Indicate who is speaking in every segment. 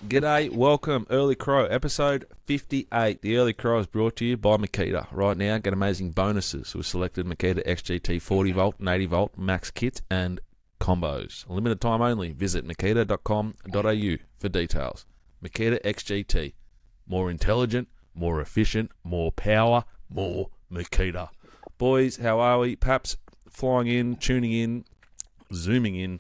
Speaker 1: G'day, welcome, Early Crow, episode 58. The Early Crow is brought to you by Makita. Right now, get amazing bonuses with selected Makita XGT 40 volt and 80 volt max kits and combos. Limited time only. Visit makita.com.au for details. Makita XGT. More intelligent, more efficient, more power, more Makita. Boys, how are we? Paps flying in, tuning in, zooming in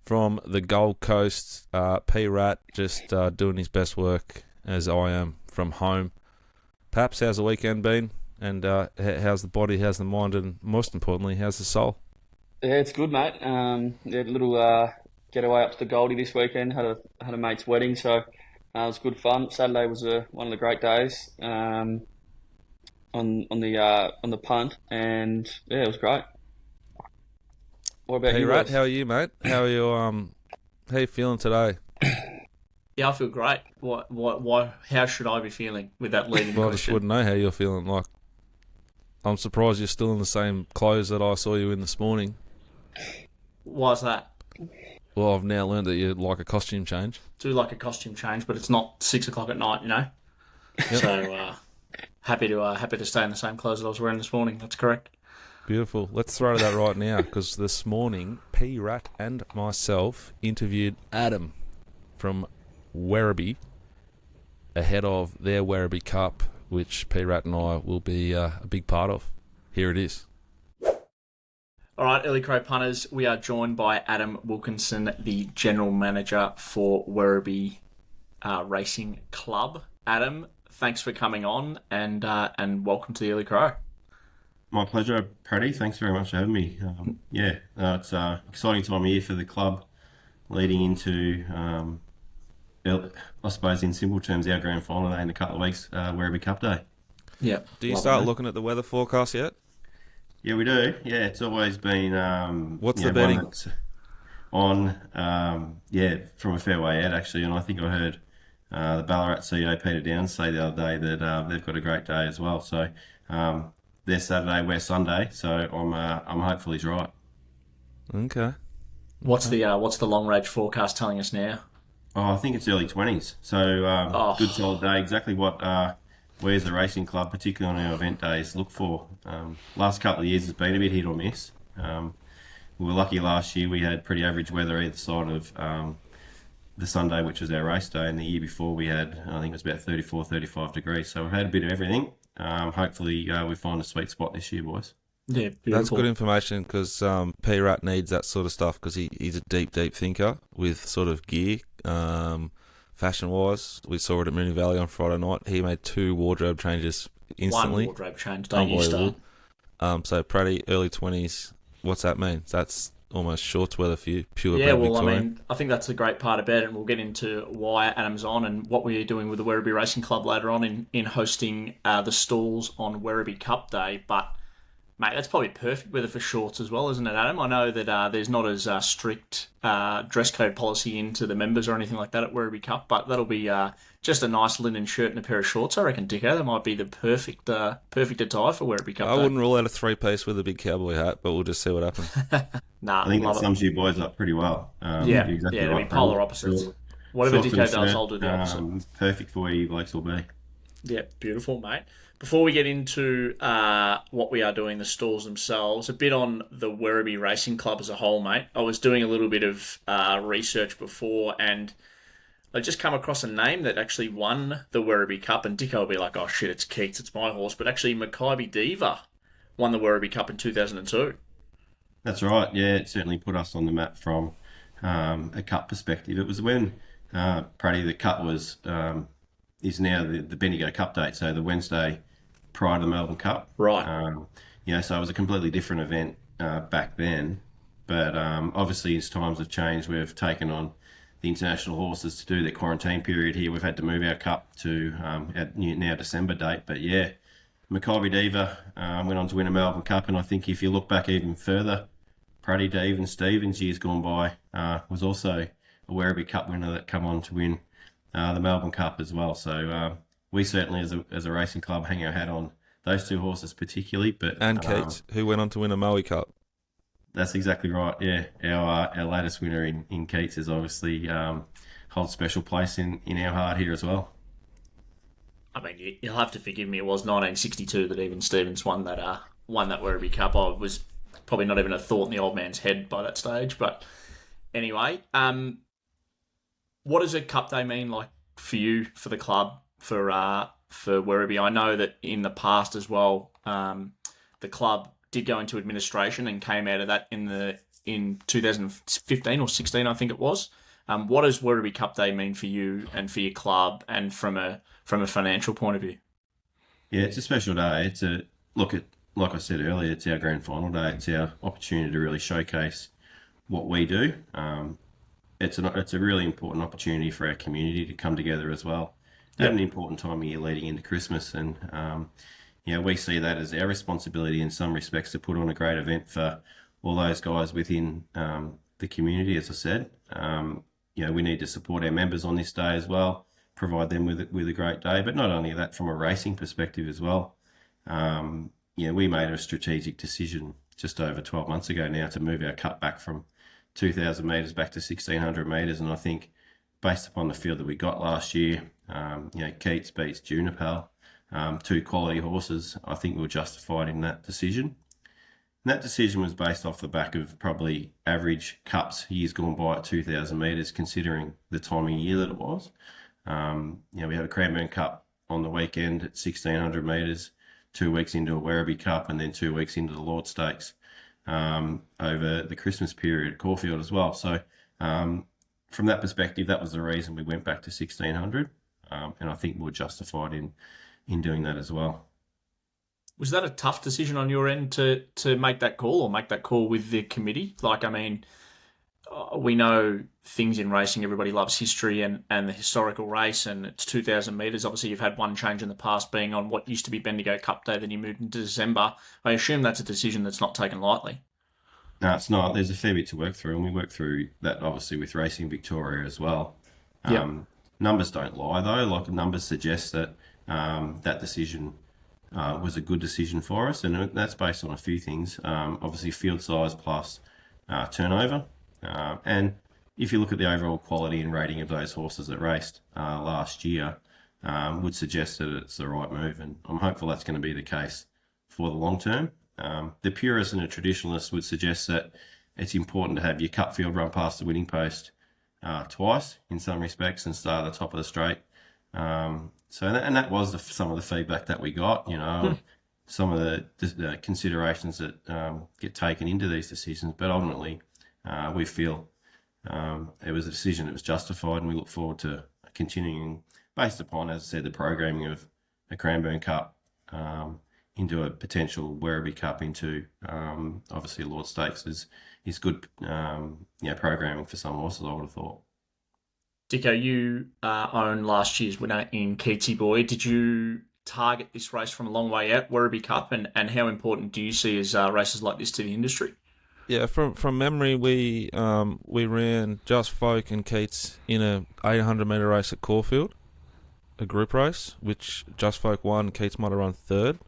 Speaker 1: from the Gold Coast. P-Rat just doing his best work as I am from home. Paps, how's the weekend been? And how's the body, how's the mind, and most importantly, how's the soul?
Speaker 2: Yeah, it's good, mate. Yeah, a little getaway up to the Goldie this weekend. Had a mate's wedding, so it was good fun. Saturday was one of the great days on the punt, and yeah, it was great. What about you
Speaker 1: P-Rat,
Speaker 2: guys?
Speaker 1: how are you, mate? How you feeling today?
Speaker 3: Yeah, I feel great. Why? How should I be feeling with that leading
Speaker 1: Well, I just
Speaker 3: question?
Speaker 1: wouldn't know how you're feeling. Like, I'm surprised you're still in the same clothes that I saw you in this morning.
Speaker 3: Why's that?
Speaker 1: Well, I've now learned that you like a costume change.
Speaker 3: Do like a costume change, but it's not 6 o'clock at night, you know.
Speaker 1: Yep.
Speaker 3: So happy to stay in the same clothes that I was wearing this morning. That's correct.
Speaker 1: Beautiful. Let's throw to that right now, because this morning, P-Rat and myself interviewed Adam from Werribee ahead of their Werribee Cup, which P-Rat and I will be a big part of. Here it is.
Speaker 3: All right, Early Crow punters. We are joined by Adam Wilkinson, the general manager for Werribee Racing Club. Adam, thanks for coming on, and welcome to the Early Crow.
Speaker 4: My pleasure, Pratty. Thanks very much for having me. It's an exciting time of year for the club, leading into, I suppose in simple terms, our grand final day in a couple of weeks, Werribee Cup Day.
Speaker 3: Yeah.
Speaker 1: Do you start looking at the weather forecast yet?
Speaker 4: Yeah, we do. Yeah, it's always been
Speaker 1: What's the
Speaker 4: one
Speaker 1: betting?
Speaker 4: that's on, from a fair way out actually, and I think I heard the Ballarat CEO Peter Downs say the other day that they've got a great day as well. So. They're Saturday, we're Sunday, so I'm hopeful he's right.
Speaker 1: Okay.
Speaker 3: What's the long range forecast telling us now?
Speaker 4: Oh, I think it's early 20s, so good solid day. Exactly what we as a racing club, particularly on our event days, look for. Last couple of years has been a bit hit or miss. We were lucky last year; we had pretty average weather either side of the Sunday, which was our race day, and the year before we had, I think it was about 34, 35 degrees. So we've had a bit of everything. Hopefully we find a sweet spot this year, boys.
Speaker 3: Yeah, beautiful.
Speaker 1: That's good information, because P-Rat needs that sort of stuff, because he's a deep thinker with sort of gear. Fashion-wise, we saw it at Mooney Valley on Friday night. He made 2 wardrobe changes instantly.
Speaker 3: One wardrobe change, don't you start?
Speaker 1: So Pratty, early 20s, what's that mean? That's almost shorts weather for you, pure
Speaker 3: Yeah,
Speaker 1: bred
Speaker 3: well,
Speaker 1: Victorian.
Speaker 3: I mean, I think that's the great part about it, and we'll get into why Adam's on and what we're doing with the Werribee Racing Club later on in hosting the stalls on Werribee Cup Day. But, mate, that's probably perfect weather for shorts as well, isn't it, Adam? I know that there's not as strict dress code policy into the members or anything like that at Werribee Cup, but that'll be just a nice linen shirt and a pair of shorts, I reckon, Dicko. That might be the perfect attire for Werribee Cup
Speaker 1: I
Speaker 3: Day.
Speaker 1: wouldn't rule out a 3-piece with a big cowboy hat, but we'll just see what happens.
Speaker 3: Nah,
Speaker 4: I think that
Speaker 3: love it.
Speaker 4: sums you boys up pretty well.
Speaker 3: Yeah,
Speaker 4: You're exactly
Speaker 3: it'll be
Speaker 4: right,
Speaker 3: polar
Speaker 4: Pratty.
Speaker 3: opposites.
Speaker 4: Short-
Speaker 3: Whatever
Speaker 4: shorts and
Speaker 3: Dicko
Speaker 4: a
Speaker 3: does,
Speaker 4: shirt,
Speaker 3: I'll do the opposite.
Speaker 4: Perfect for where you blokes will be.
Speaker 3: Yeah, beautiful, mate. Before we get into what we are doing, the stalls themselves, a bit on the Werribee Racing Club as a whole, mate. I was doing a little bit of research before, and I just come across a name that actually won the Werribee Cup, and Dicko will be like, oh shit, it's Keats, it's my horse, but actually Makita Diva won the Werribee Cup in 2002.
Speaker 4: That's right. Yeah, it certainly put us on the map from a cup perspective. It was when Pratty, the cup was is now the Bendigo Cup date, so the Wednesday prior to the Melbourne Cup.
Speaker 3: Right.
Speaker 4: So it was a completely different event back then. But obviously, as times have changed, we've taken on the international horses to do their quarantine period here. We've had to move our cup to at now December date. But yeah, Makita Diva went on to win a Melbourne Cup, and I think if you look back even further, Pratty, Dave and Stevens years gone by was also a Werribee Cup winner that come on to win the Melbourne Cup as well. So we certainly, as a racing club, hang our hat on those 2 horses particularly. But
Speaker 1: And Keats, who went on to win a Moe Cup.
Speaker 4: That's exactly right. Yeah, our latest winner in Keats is obviously holds special place in our heart here as well.
Speaker 3: I mean, you'll have to forgive me. It was 1962 that even Stevens won that Werribee Cup. I was probably not even a thought in the old man's head by that stage. But anyway, what does a Cup Day mean like for you, for the club, for Werribee? I know that in the past as well, the club did go into administration and came out of that in 2015 or 16, I think it was. What does Werribee Cup Day mean for you and for your club, and from a financial point of view?
Speaker 4: Yeah, it's a special day. It's like I said earlier, it's our grand final day. It's our opportunity to really showcase what we do. It's a really important opportunity for our community to come together as well. It's an important time of year leading into Christmas, and we see that as our responsibility in some respects to put on a great event for all those guys within the community. As I said, we need to support our members on this day as well, provide them with a great day. But not only that, from a racing perspective as well. We made a strategic decision just over 12 months ago now to move our cut back from 2,000 metres back to 1,600 metres, and I think based upon the field that we got last year, Keats beats Juniper, two quality horses, I think we were justified in that decision. And that decision was based off the back of probably average cups years gone by at 2,000 metres, considering the time of year that it was. We have a Cranbourne Cup on the weekend at 1,600 metres, 2 weeks into a Werribee Cup, and then 2 weeks into the Lord Stakes over the Christmas period at Caulfield as well. So from that perspective, that was the reason we went back to 1,600, and I think we're justified in doing that as well.
Speaker 3: Was that a tough decision on your end to make that call, or make that call with the committee? Like, I mean, we know things in racing, everybody loves history and the historical race, and it's 2,000 metres. Obviously, you've had one change in the past being on what used to be Bendigo Cup Day, then you moved into December. I assume that's a decision that's not taken lightly.
Speaker 4: No, it's not. There's a fair bit to work through, and we work through that obviously with Racing Victoria as well. Numbers don't lie, though. Like, numbers suggest that that decision was a good decision for us, and that's based on a few things. Obviously, field size plus turnover. And if you look at the overall quality and rating of those horses that raced last year, would suggest that it's the right move, and I'm hopeful that's going to be the case for the long term. The purists and the traditionalists would suggest that it's important to have your cut field run past the winning post twice in some respects and start at the top of the straight. That was some of the feedback that we got, some of the considerations that get taken into these decisions, but ultimately we feel it was a decision that was justified, and we look forward to continuing based upon, as I said, the programming of a Cranbourne Cup into a potential Werribee Cup, into obviously Lord Stakes is good programming for some horses, I would have thought.
Speaker 3: Dicko, you owned last year's winner in Keatsy Boy. Did you target this race from a long way out, Werribee Cup, and how important do you see as races like this to the industry?
Speaker 1: Yeah, from memory, we ran Just Folk and Keats in a 800 metre race at Caulfield, a group race, which Just Folk won, Keats might have run third,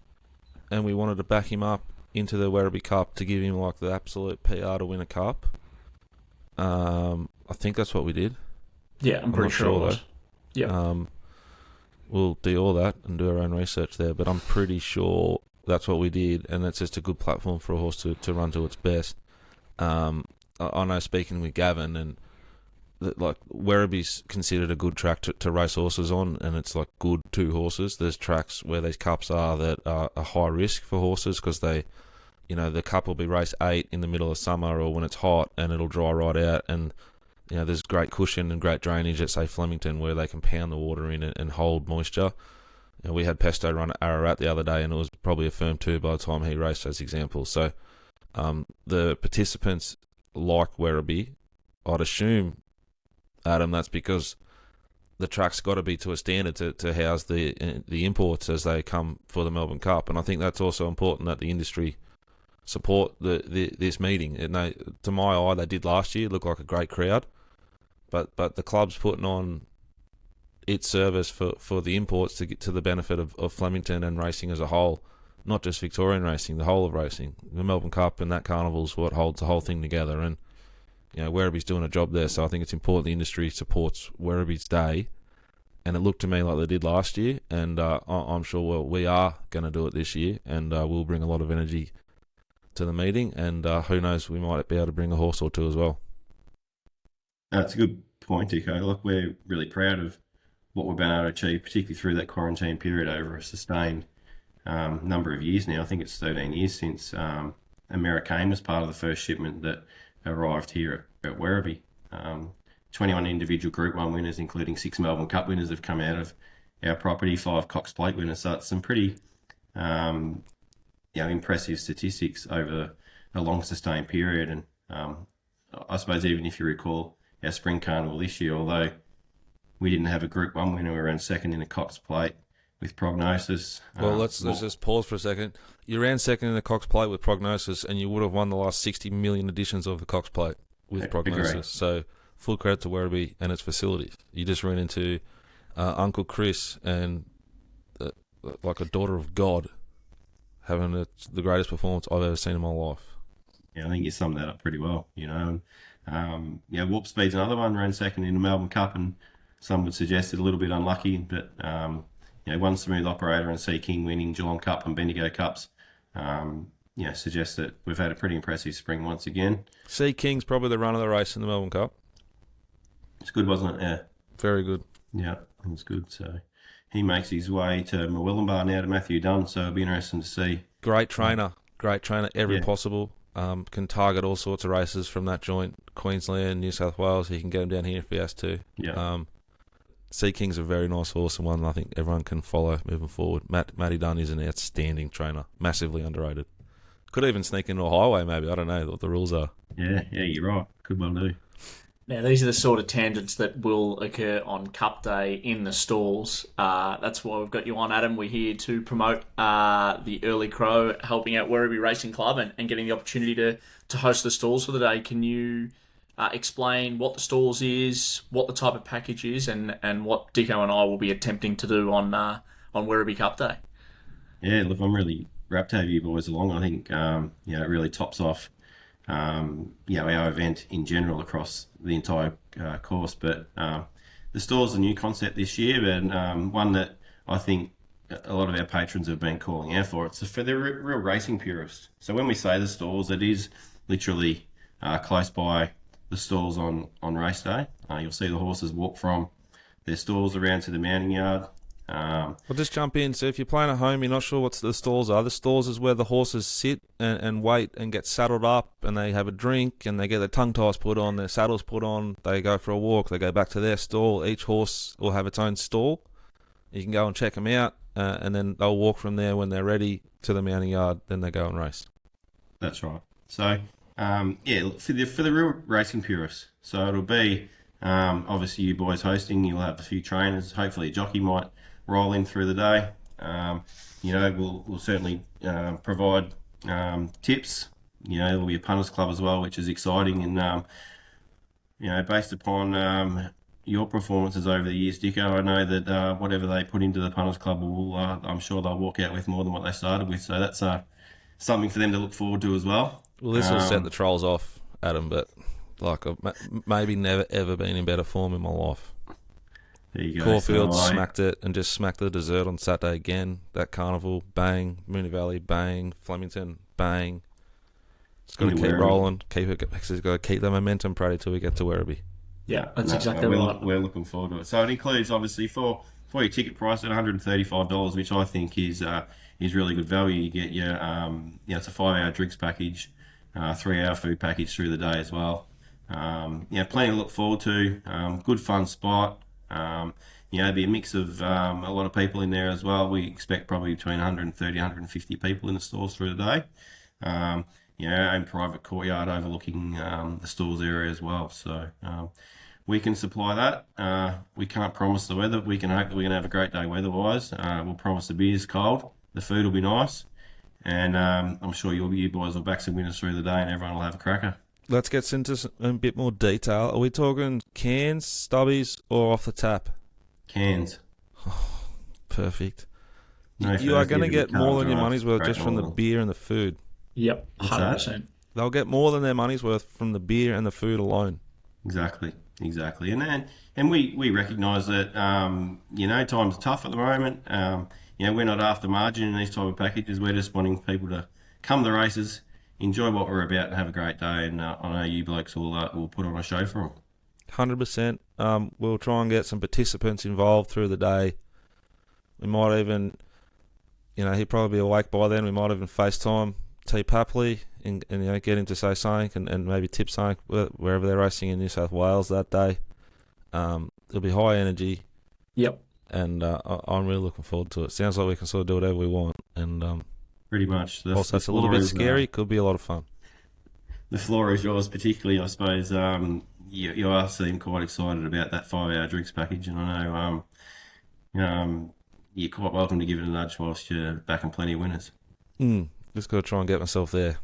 Speaker 1: and we wanted to back him up into the Werribee Cup to give him like the absolute PR to win a cup. I think that's what we did.
Speaker 3: Yeah, I'm pretty sure it was. Yeah.
Speaker 1: We'll do all that and do our own research there, but I'm pretty sure that's what we did, and it's just a good platform for a horse to run to its best. I know, speaking with Gavin, and like Werribee's considered a good track to race horses on, and it's like good two horses. There's tracks where these cups are that are a high risk for horses because they, the cup will be race 8 in the middle of summer or when it's hot, and it'll dry right out, and there's great cushion and great drainage at, say, Flemington, where they can pound the water in and hold moisture. We had Pesto run at Ararat the other day, and it was probably a firm 2 by the time he raced, as examples. So the participants like Werribee, I'd assume, Adam, that's because the track's got to be to a standard to house the imports as they come for the Melbourne Cup. And I think that's also important that the industry support this meeting. To my eye, they did last year. It looked like a great crowd. But the club's putting on its service for the imports to get to the benefit of Flemington and racing as a whole, not just Victorian racing, the whole of racing. The Melbourne Cup and that carnival's what holds the whole thing together. And Werribee's doing a job there, so I think it's important the industry supports Werribee's day. And it looked to me like they did last year, and I'm sure we are going to do it this year, and we'll bring a lot of energy to the meeting, and who knows, we might be able to bring a horse or two as well.
Speaker 4: That's a good point, Dicko. Look, we're really proud of what we've been able to achieve, particularly through that quarantine period over a sustained number of years now. I think it's 13 years since Merc came as part of the first shipment that arrived here at Werribee. 21 individual Group 1 winners, including 6 Melbourne Cup winners, have come out of our property, 5 Cox Plate winners. So it's some pretty impressive statistics over a long sustained period. And I suppose even if you recall our Spring Carnival this year, although we didn't have a Group 1 winner, we ran second in a Cox Plate with Prognosis.
Speaker 1: Well, let's just pause for a second. You ran second in the Cox Plate with Prognosis, and you would have won the last 60 million editions of the Cox Plate with Prognosis.
Speaker 4: Agree.
Speaker 1: So full credit to Werribee and its facilities. You just ran into Uncle Chris and like a daughter of God having the greatest performance I've ever seen in my life.
Speaker 4: Yeah, I think you summed that up pretty well, Warp Speed's another one, ran second in the Melbourne Cup, and some would suggest it a little bit unlucky, but one Smooth Operator and Sea King winning Geelong Cup and Bendigo Cups suggests that we've had a pretty impressive spring once again.
Speaker 1: Sea King's probably the run of the race in the Melbourne Cup.
Speaker 4: It's good, wasn't it? Yeah.
Speaker 1: Very good.
Speaker 4: Yeah, it was good. So he makes his way to Murwillumbah now to Matthew Dunn, so it'll be interesting to see.
Speaker 1: Great trainer every possible. Can target all sorts of races from that joint, Queensland, New South Wales. He can get him down here if he has to.
Speaker 4: Yeah.
Speaker 1: Sea King's a very nice horse and one I think everyone can follow moving forward. Matty Dunn is an outstanding trainer, massively underrated. Could even sneak into a highway maybe. I don't know what the rules are.
Speaker 4: Yeah, you're right. Could well do.
Speaker 3: Now, these are the sort of tangents that will occur on Cup Day in the stalls. That's why we've got you on, Adam. We're here to promote the Early Crow, helping out Werribee Racing Club and getting the opportunity to host the stalls for the day. Can you explain what the stalls is, what the type of package is, and what Dicko and I will be attempting to do on Werribee Cup Day?
Speaker 4: Yeah, look, I'm really rapt to have you boys along. I think it really tops off our event in general across the entire course. But the store's a new concept this year, but one that I think a lot of our patrons have been calling out for. It's for the real racing purists. So when we say the stalls, it is literally close by the stalls on race day. You'll see the horses walk from their stalls around to the mounting yard.
Speaker 1: I'll just jump in. So if you're playing at home, you're not sure what the stalls are. The stalls is where the horses sit and wait and get saddled up, and they have a drink, and they get their tongue ties put on, their saddles put on, they go for a walk, they go back to their stall. Each horse will have its own stall. You can go and check them out, and then they'll walk from there when they're ready to the mounting yard, then they go and race.
Speaker 4: That's right. So, for the real racing purists, so it'll be obviously you boys hosting, you'll have a few trainers, hopefully a jockey might roll in through the day. We'll certainly provide tips. There'll be a punters club as well, which is exciting. And based upon your performances over the years, Dicko, I know that whatever they put into the punters club, I'm sure they'll walk out with more than what they started with. So that's something for them to look forward to as well.
Speaker 1: Well, this will set the trolls off, Adam. But I've maybe never ever been in better form in my life.
Speaker 4: There you go.
Speaker 1: Caulfield smacked it and just smacked the dessert on Saturday again. That carnival, bang. Moonee Valley, bang. Flemington, bang. It's got to keep rolling. It's got to keep the momentum, Pratty, till we get to Werribee.
Speaker 3: Yeah, that's exactly right.
Speaker 4: We're looking forward to it. So it includes, obviously, for your ticket price at $135, which I think is really good value. You get your it's a 5-hour drinks package, 3-hour food package through the day as well. Plenty to look forward to. Good fun spot. Be a mix of a lot of people in there as well. We expect probably between 130, 150 people in the stores through the day. Our own private courtyard overlooking the stores area as well. So we can supply that. We can't promise the weather. We can hope that we're going to have a great day weather-wise. We'll promise the beer's cold. The food will be nice. And I'm sure you boys will back some winners through the day and everyone will have a cracker.
Speaker 1: Let's get into a bit more detail. Are we talking cans, stubbies, or off the tap?
Speaker 4: Cans.
Speaker 1: Oh, perfect.
Speaker 4: No,
Speaker 1: you are going to get more than your money's worth just from the beer and the food.
Speaker 3: Yep, 100%.
Speaker 1: they'll get more than their money's worth from the beer and the food alone.
Speaker 4: Exactly. And we recognise that, times are tough at the moment. We're not after margin in these type of packages. We're just wanting people to come to the races, enjoy what we're about, and have a great day. And I know you blokes will put on a show for them.
Speaker 1: 100%. We'll try and get some participants involved through the day. We might even, he'll probably be awake by then. We might even FaceTime T. Papley and get him to say something and maybe tip something wherever they're racing in New South Wales that day. It'll be high energy.
Speaker 3: Yep.
Speaker 1: And I'm really looking forward to it. Sounds like we can sort of do whatever we want. And
Speaker 4: pretty much.
Speaker 1: Also, it's a little bit scary. Could be a lot of fun.
Speaker 4: The floor is yours, particularly, I suppose. You are seem quite excited about that 5-hour drinks package, and I know you're quite welcome to give it a nudge whilst you're backing plenty of winners.
Speaker 1: Just got to try and get myself there.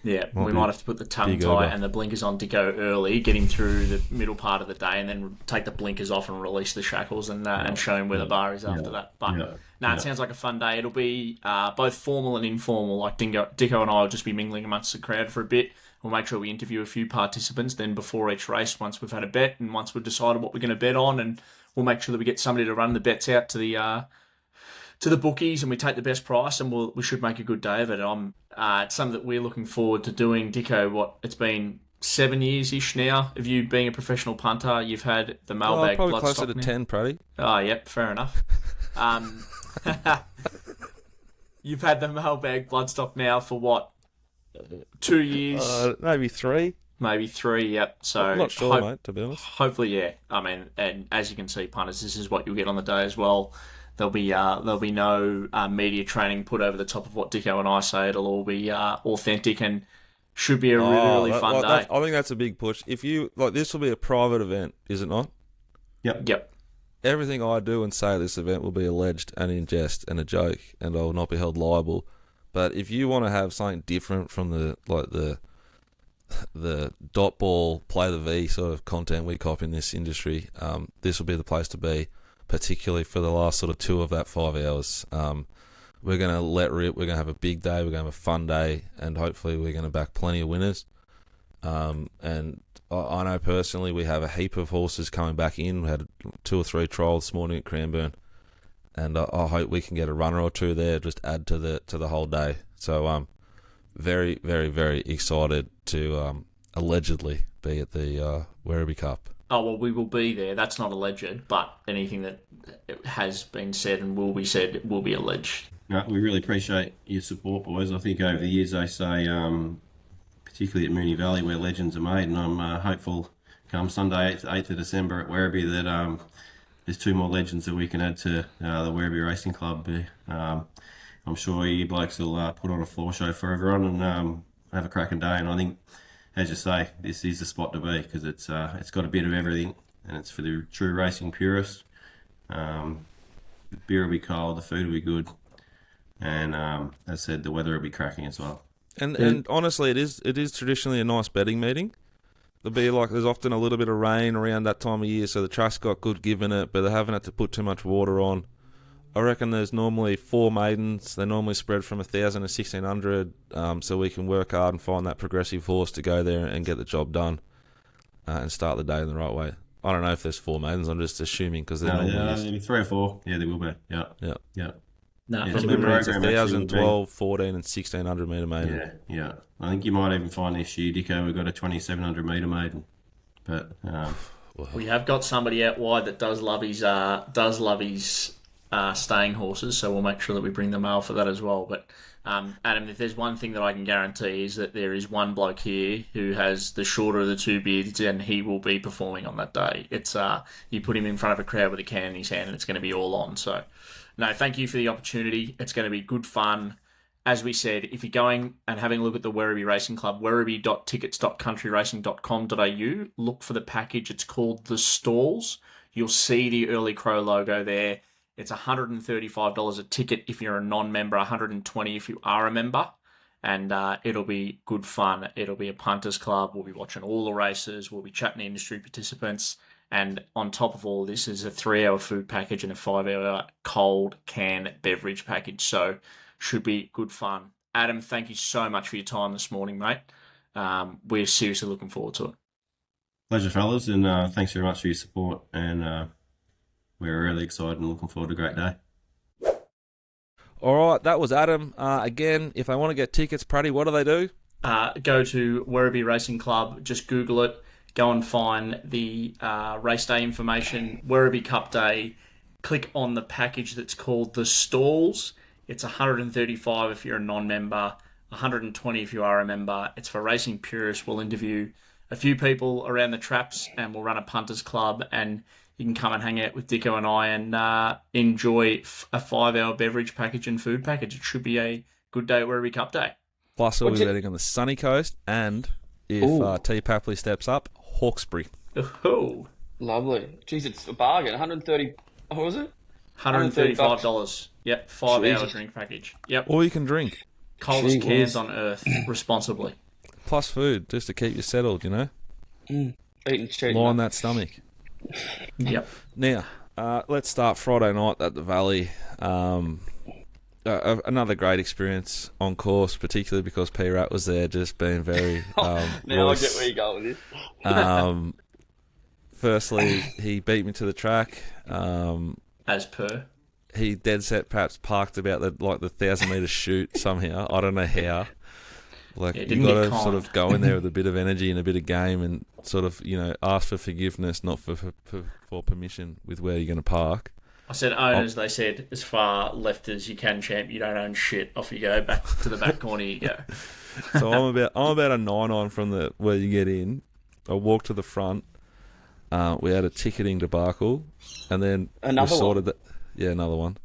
Speaker 3: Yeah, we might have to put the tongue tie and the blinkers on Dicko early, get him through the middle part of the day, and then take the blinkers off and release the shackles and show him where the bar is after that. But it sounds like a fun day. It'll be both formal and informal. Like Dicko and I will just be mingling amongst the crowd for a bit. We'll make sure we interview a few participants then before each race, once we've had a bet and once we've decided what we're going to bet on, and we'll make sure that we get somebody to run the bets out to the bookies, and we take the best price, and we should make a good day of it. It's something that we're looking forward to doing. Dicko, it's been 7 years-ish now of you being a professional punter. You've had the mailbag
Speaker 1: probably
Speaker 3: bloodstock
Speaker 1: closer to
Speaker 3: now.
Speaker 1: 10, Pratty.
Speaker 3: Oh, yep, fair enough. You've had the mailbag bloodstock now for what? 2 years?
Speaker 1: Maybe 3.
Speaker 3: Maybe 3, yep. So
Speaker 1: I'm not sure, mate, to be honest.
Speaker 3: Hopefully, yeah. I mean, and as you can see, punters, this is what you'll get on the day as well. There'll be no media training put over the top of what Dicko and I say. It'll all be authentic and should be a really fun day.
Speaker 1: I think that's a big push. If you this will be a private event, is it not?
Speaker 3: Yep.
Speaker 1: Everything I do and say at this event will be alleged and in jest and a joke, and I will not be held liable. But if you want to have something different from the dot ball, play the V sort of content we cop in this industry, this will be the place to be. Particularly for the last sort of 2 of that 5 hours. We're going to let rip, we're going to have a big day, we're going to have a fun day, and hopefully we're going to back plenty of winners. And I know personally we have a heap of horses coming back in. We had 2 or 3 trials this morning at Cranbourne, and I hope we can get a runner or 2 there, just add to the whole day. So I'm very, very, very excited to allegedly be at the Werribee Cup.
Speaker 3: Oh, well, we will be there. That's not alleged, but anything that has been said and will be said will be alleged.
Speaker 4: No, we really appreciate your support, boys. I think over the years they say, particularly at Moonee Valley, where legends are made, and I'm hopeful come Sunday, 8th of December at Werribee, that there's 2 more legends that we can add to the Werribee Racing Club. I'm sure you blokes will put on a floor show for everyone and have a cracking day, and I think, as you say, this is the spot to be because it's got a bit of everything, and it's for the true racing purist. The beer will be cold, the food will be good, and as I said, the weather will be cracking as well.
Speaker 1: And honestly, it is traditionally a nice betting meeting. There's often a little bit of rain around that time of year, so the track's got good give in it, but they haven't had to put too much water on. I reckon there's normally 4 maidens. They're normally spread from 1,000 to 1,600, so we can work hard and find that progressive horse to go there and get the job done and start the day in the right way. I don't know if there's 4 maidens. I'm just assuming because they're
Speaker 4: maybe 3 or 4. Yeah, there will be. Yeah.
Speaker 3: No,
Speaker 1: it's 1,000, 12, 14 and 1,600 metre maiden.
Speaker 4: Yeah. I think you might even find this year, Dicko, we've got a 2,700 metre maiden. But
Speaker 3: we have got somebody out wide that does love his staying horses, so we'll make sure that we bring the mail for that as well. But Adam, if there's one thing that I can guarantee is that there is one bloke here who has the shorter of the 2 beards, and he will be performing on that day. It's you put him in front of a crowd with a can in his hand, and it's going to be all on. So, no, thank you for the opportunity. It's going to be good fun. As we said, if you're going and having a look at the Werribee Racing Club, werribee.tickets.countryracing.com.au, look for the package. It's called The Stalls. You'll see the Early Crow logo there. It's $135 a ticket if you're a non-member, $120 if you are a member, and it'll be good fun. It'll be a punters club. We'll be watching all the races. We'll be chatting to industry participants, and on top of all this is a 3-hour food package and a 5-hour cold can beverage package. So should be good fun. Adam, thank you so much for your time this morning, mate. we're seriously looking forward to it.
Speaker 4: Pleasure, fellas, and thanks very much for your support. And we're really excited and looking forward to a great day.
Speaker 1: All right, that was Adam. Again, if they want to get tickets, Pratty, what do they do?
Speaker 3: Go to Werribee Racing Club, just Google it, go and find the race day information, Werribee Cup Day, click on the package that's called the Stalls. It's $135 if you're a non-member, $120 if you are a member. It's for racing purists. We'll interview a few people around the traps and we'll run a punters club, and you can come and hang out with Dicko and I and enjoy a 5-hour beverage package and food package. It should be a good day at Werribee Cup Day.
Speaker 1: Plus, we'll be betting on the sunny coast, and if T. Papley steps up, Hawkesbury.
Speaker 3: Oh,
Speaker 2: Lovely. Jeez, it's a bargain. 130. What was it?
Speaker 3: $135. Yep, 5-hour
Speaker 2: Jesus.
Speaker 3: drink package. Yep,
Speaker 1: All you can drink.
Speaker 3: coldest
Speaker 2: Gee
Speaker 3: cans
Speaker 2: whiz.
Speaker 3: on earth, responsibly.
Speaker 1: Plus food, just to keep you settled, you know?
Speaker 2: Eating cheap.
Speaker 1: Line that stomach.
Speaker 3: Yep.
Speaker 1: Now, let's start Friday night at the Valley. Another great experience on course, particularly because P-Rat was there, just being very
Speaker 2: Now I get where you're going with this.
Speaker 1: Firstly, he beat me to the track.
Speaker 3: As per.
Speaker 1: He dead set perhaps parked about the 1,000-metre shoot somehow. I don't know how. Like,
Speaker 3: Yeah,
Speaker 1: you
Speaker 3: didn't
Speaker 1: got
Speaker 3: get
Speaker 1: to
Speaker 3: conned.
Speaker 1: sort of go in there with a bit of energy and a bit of game, and sort of, you know, ask for forgiveness, not for permission with where you're going to park.
Speaker 3: I said owners, they said, as far left as you can, champ, you don't own shit. Off you go, back to the back corner you go.
Speaker 1: So I'm about a 9 from the where you get in. I walked to the front. We had a ticketing debacle, and then
Speaker 2: Another
Speaker 1: we sorted that. Yeah, another one.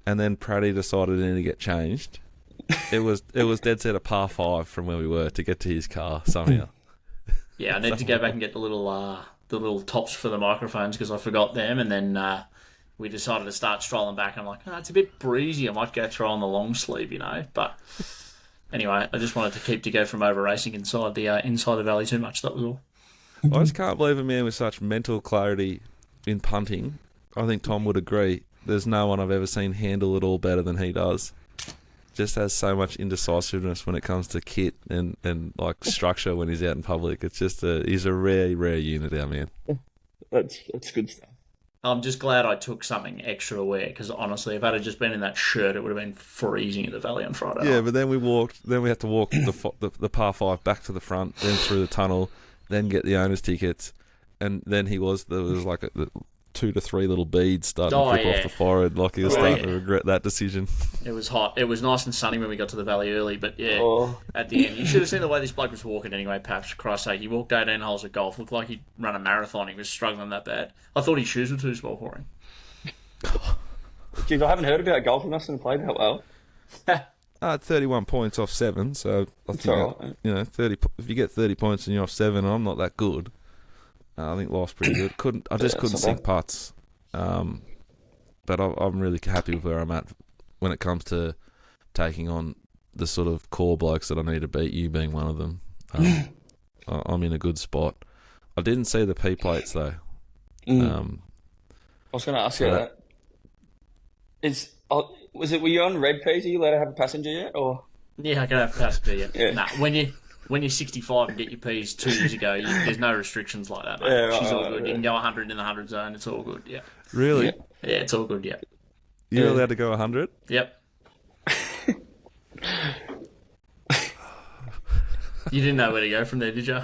Speaker 1: And then Pratty decided he needed to get changed. It was dead set a par 5 from where we were to get to his car somehow.
Speaker 3: Yeah, I need to go back and get the little tops for the microphones because I forgot them, and then we decided to start strolling back. And I'm like, it's a bit breezy. I might go throw on the long sleeve, you know. But anyway, I just wanted to keep Dicko from over racing inside the valley too much. That was all.
Speaker 1: I just can't believe a man with such mental clarity in punting. I think Tom would agree. There's no one I've ever seen handle it all better than he does. Just has so much indecisiveness when it comes to kit and like structure when he's out in public. It's just he's a rare unit, our man.
Speaker 2: That's good stuff.
Speaker 3: I'm just glad I took something extra to wear because honestly, if I'd have just been in that shirt, it would have been freezing at the valley on Friday.
Speaker 1: Yeah,
Speaker 3: night.
Speaker 1: but then we had to walk the par 5 back to the front, then through the tunnel, then get the owner's tickets, and then there was like 2 to 3 little beads starting to drip off the forehead. Like he was starting to regret that decision.
Speaker 3: It was hot. It was nice and sunny when we got to the valley early, but yeah,
Speaker 2: Oh.
Speaker 3: at the end, you should have seen the way this bloke was walking anyway, Paps. For Christ's sake, he walked 18 holes of golf. Looked like he'd run a marathon. He was struggling that bad. I thought his shoes were too small for him.
Speaker 2: Jeez, I haven't heard about golf. He mustn't have played that well.
Speaker 1: 31 points off 7, so I think
Speaker 2: all right.
Speaker 1: you know 30. If you get 30 points and you're off 7, and I'm not that good. I think life's pretty good. I just couldn't
Speaker 2: not
Speaker 1: sink
Speaker 2: bad.
Speaker 1: putts. But I'm really happy with where I'm at when it comes to taking on the sort of core blokes that I need to beat, you being one of them. I'm in a good spot. I didn't see the P plates though.
Speaker 2: I was going to ask you that. Were you on red P's? Are you allowed to have a passenger yet? Or
Speaker 3: Yeah, I can have passenger. Yeah.
Speaker 2: Yeah.
Speaker 3: Nah, when you're 65 and get your P's 2 years ago, there's no restrictions like that, mate.
Speaker 2: Yeah, right,
Speaker 3: She's all
Speaker 2: right,
Speaker 3: good.
Speaker 2: right.
Speaker 3: You can go 100 in the 100 zone. It's all good. Yeah.
Speaker 1: Really?
Speaker 2: Yeah.
Speaker 3: Yeah, it's all good. Yeah.
Speaker 1: You're
Speaker 2: Yeah.
Speaker 1: allowed to go 100?
Speaker 3: Yep. You didn't know where to go from there, did you?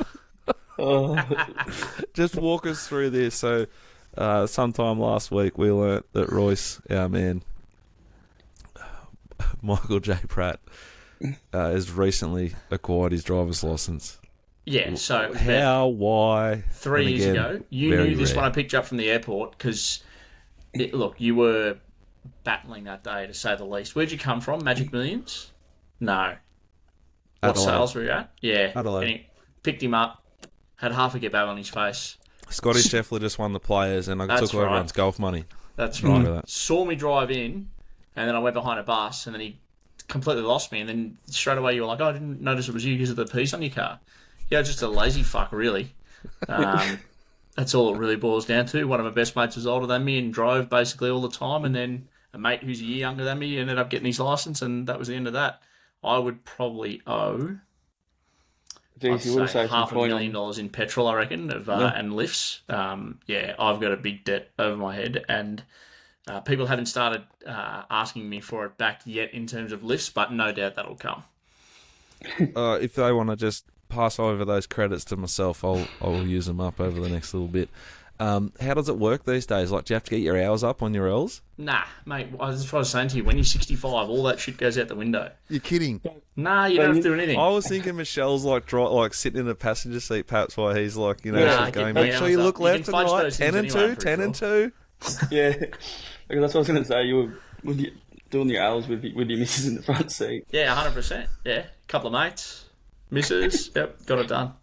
Speaker 1: Just walk us through this. So, sometime last week we learnt that Royce, our man, Michael J. Pratt, has recently acquired his driver's license.
Speaker 3: Yeah. So
Speaker 1: How? Why?
Speaker 3: 3
Speaker 1: And
Speaker 3: years
Speaker 1: again,
Speaker 3: ago, you
Speaker 1: very
Speaker 3: knew this
Speaker 1: rare.
Speaker 3: when I picked you up from the airport because, look, you were battling that day to say the least. Where'd you come from? Magic Millions? No. What
Speaker 1: Adelaide.
Speaker 3: sales were you at? Yeah.
Speaker 1: Adelaide.
Speaker 3: And he picked him up, had half a kebab on his face.
Speaker 1: Scotty Scheffler just won the Players, and I
Speaker 3: That's
Speaker 1: took all
Speaker 3: right.
Speaker 1: everyone's golf money.
Speaker 3: That's
Speaker 1: Remember
Speaker 3: right.
Speaker 1: that.
Speaker 3: Saw me drive in, and then I went behind a bus, and then he completely lost me. And then straight away you were like, "Oh, I didn't notice it was you because of the piece on your car." Yeah, just a lazy fuck, really. That's all it really boils down to. One of my best mates was older than me and drove basically all the time, and then a mate who's a year younger than me ended up getting his license, and that was the end of that. I would probably owe
Speaker 2: Geez, you would have saved some coin on.
Speaker 3: $500,000 in petrol, I reckon, and lifts. Yeah, I've got a big debt over my head, and people haven't started asking me for it back yet in terms of lifts, but no doubt that'll come.
Speaker 1: If they want to just pass over those credits to myself, I'll use them up over the next little bit. How does it work these days? Like, do you have to get your hours up on your L's?
Speaker 3: Nah, mate, that's what I was saying to you. When you're 65, all that shit goes out the window.
Speaker 1: You're kidding.
Speaker 3: Nah, you don't have to do anything.
Speaker 1: I was thinking Michelle's like sitting in the passenger seat, Paps, while he's like, she's going, make sure you look left and right, 10 and 2, 10 and 2.
Speaker 2: Yeah, because that's what I was going to say. You were doing your hours with your missus in the front seat.
Speaker 3: Yeah, 100%. Yeah, couple of mates, missus, yep, got it done.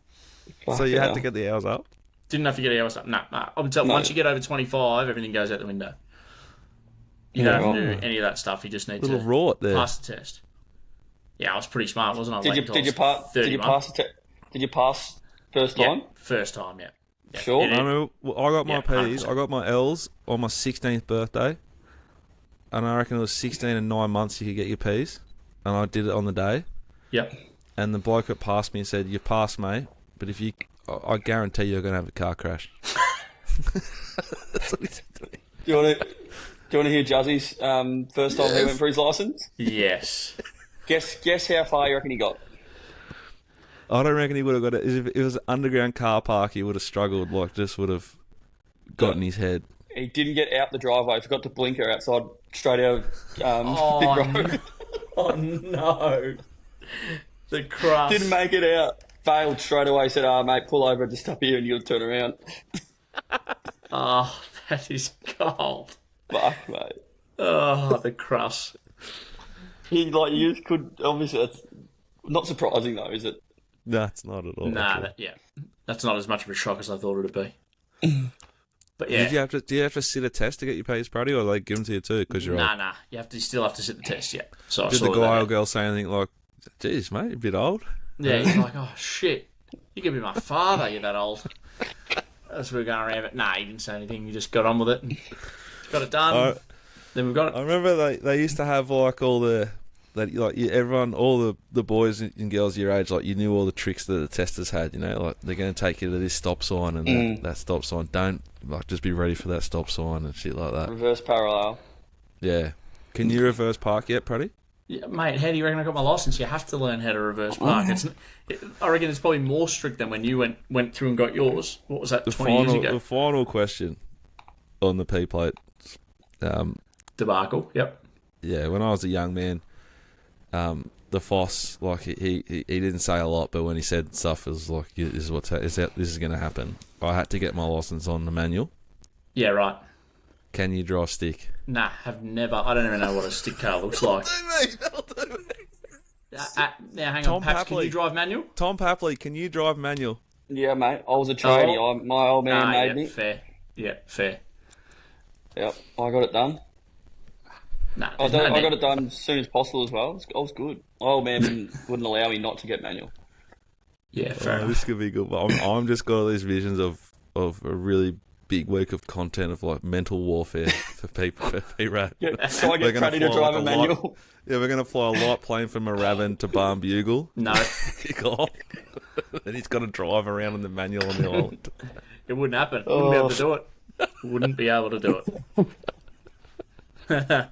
Speaker 1: So you had to get the hours up?
Speaker 3: Didn't have to get the hours up. Nah. I'm telling you, once you get over 25, everything goes out the window. You don't have to do any of that stuff. You just need to pass the test. Yeah, I was pretty smart, wasn't I?
Speaker 2: Did you pass first time?
Speaker 3: Yeah, first time, yeah.
Speaker 2: Sure.
Speaker 1: I got my P's.
Speaker 3: 100%.
Speaker 1: I got my L's on my 16th birthday. And I reckon it was 16 and 9 months you could get your P's. And I did it on the day.
Speaker 3: Yep.
Speaker 1: And the bloke that passed me said, "You passed, mate, but if you... I guarantee you're going to have a car crash." That's what he said to me.
Speaker 2: Do you want to hear Juzzy's first time he went for his licence?
Speaker 3: Yes.
Speaker 2: Guess how far you reckon he got?
Speaker 1: I don't reckon he would have got it. If it was an underground car park, he would have struggled. Like, just would have got in his head.
Speaker 2: He didn't get out the driveway. Forgot to blinker outside, straight out of Big Road.
Speaker 3: Oh, no. The crust.
Speaker 2: Didn't make it out. Failed straight away. Said, mate, pull over, just up here and you'll turn around.
Speaker 3: Oh, that is cold.
Speaker 2: Fuck, mate.
Speaker 3: Oh, the crust.
Speaker 2: You could, obviously, that's not surprising though, is it?
Speaker 1: No, it's not at all.
Speaker 3: Nah, that's not as much of a shock as I thought it'd be. But yeah.
Speaker 1: Do you have to sit a test to get your P's, Pratty, or they give them to you too because you're old?
Speaker 3: Nah. You still have to sit the test, yeah. So
Speaker 1: did the guy or girl say anything like, "Geez, mate, you're a bit old"?
Speaker 3: Yeah, he's like, "Oh shit, you could be my father. You're that old." As we were going around, but nah, he didn't say anything. He just got on with it and got it done. Then we've got it.
Speaker 1: I remember they used to have like all the everyone, all the boys and girls your age, like you knew all the tricks that the testers had. Like they're going to take you to this stop sign and that stop sign. Don't just be ready for that stop sign and shit like that.
Speaker 2: Reverse parallel.
Speaker 1: Yeah. Can you reverse park yet, Pratty?
Speaker 3: Yeah, mate, how do you reckon I got my licence? You have to learn how to reverse park. I reckon it's probably more strict than when you went through and got yours. What was that, 20 years ago?
Speaker 1: The final question on the P plate.
Speaker 3: Debacle, yep.
Speaker 1: Yeah, when I was a young man, the Foss, like he didn't say a lot, but when he said stuff, it was like, this is going to happen. I had to get my licence on the manual.
Speaker 3: Yeah, right.
Speaker 1: Can you drive stick?
Speaker 3: Nah, have never. I don't even know what a stick car looks like.
Speaker 1: That'll do me.
Speaker 3: Now, hang
Speaker 1: Tom
Speaker 3: on, Paps,
Speaker 1: Papley.
Speaker 3: can you drive manual?
Speaker 1: Tom Papley, can you drive manual?
Speaker 2: Yeah, mate. I was a tradie. My old man made me.
Speaker 3: Fair. Yeah, fair.
Speaker 2: Yep, I got it done.
Speaker 3: Nah,
Speaker 2: I got it done as soon as possible as well. I was good. My old man wouldn't allow me not to get manual.
Speaker 3: Yeah, fair enough.
Speaker 1: This could be good. I'm just got all these visions of a really big week of content of like mental warfare for people for PRAT.
Speaker 2: Yeah, so I get Pratty to drive a manual.
Speaker 1: We're going to fly a light plane from Moorabbin to Barn Bugle.
Speaker 3: No.
Speaker 1: Kick off. And he's got to drive around in the manual on the island.
Speaker 3: It wouldn't happen. Wouldn't be able to do it. Wouldn't be able to do it.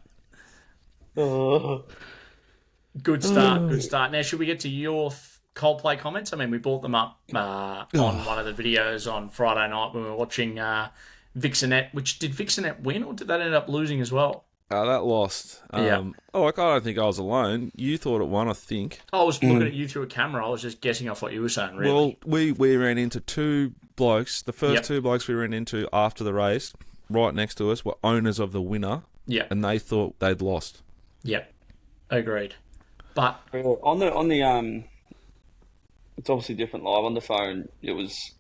Speaker 3: Good start. Now, should we get to your Coldplay comments? I mean, we brought them up on one of the videos on Friday night when we were watching Vixenet. Did Vixenet win, or did that end up losing as well?
Speaker 1: That lost.
Speaker 3: Yeah.
Speaker 1: I don't think I was alone. You thought it won, I think.
Speaker 3: I was looking at you through a camera. I was just guessing off what you were saying, really.
Speaker 1: Well, we ran into two blokes. The first two blokes we ran into after the race, right next to us, were owners of the winner.
Speaker 3: Yeah.
Speaker 1: And they thought they'd lost.
Speaker 3: Yep. Agreed. But
Speaker 2: on the it's obviously different live. On the phone, it was...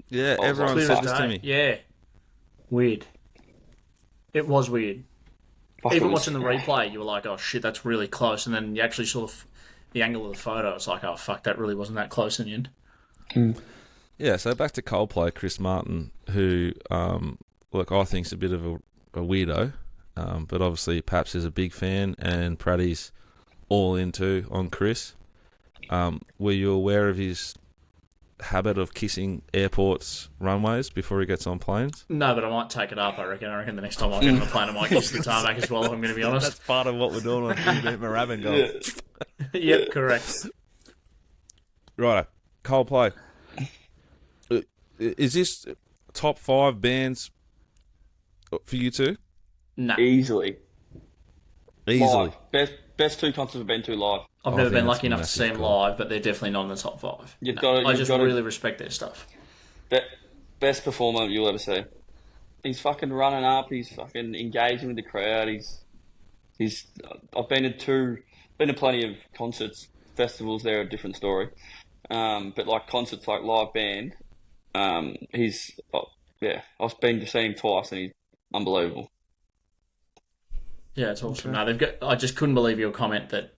Speaker 1: Yeah, everyone said this to me.
Speaker 3: Yeah. Weird. It was weird. Even watching the replay, you were like, oh shit, that's really close. And then you actually saw the angle of the photo. It's like, oh fuck, that really wasn't that close in the end.
Speaker 1: Yeah, so back to Coldplay, Chris Martin, who, I think's a bit of a weirdo. But obviously Paps is a big fan and Pratty's all into on Chris. Were you aware of his habit of kissing airports' runways before he gets on planes?
Speaker 3: No, but I might take it up, I reckon. I reckon the next time I get on the plane, I might kiss the tarmac as well, if I'm going to be honest.
Speaker 1: That's part of what we're doing on Moorabbin Golf.
Speaker 3: Yep, correct.
Speaker 1: Right, Coldplay. Is this top 5 bands for you two?
Speaker 3: No.
Speaker 2: Easily.
Speaker 1: Easily.
Speaker 2: Live. Best 2 concerts I've been to live.
Speaker 3: I've
Speaker 1: I
Speaker 3: never
Speaker 1: think
Speaker 3: been
Speaker 1: that's
Speaker 3: lucky enough to see them
Speaker 1: massive call.
Speaker 3: live, but they're definitely not in the top 5.
Speaker 2: You've
Speaker 3: I really respect their stuff.
Speaker 2: Best performer you'll ever see. He's fucking running up. He's fucking engaging with the crowd. He's. I've been to plenty of concerts, festivals. They're a different story. But like concerts, like live band, I've been to see him twice, and he's unbelievable.
Speaker 3: Yeah, it's awesome. No, I just couldn't believe your comment that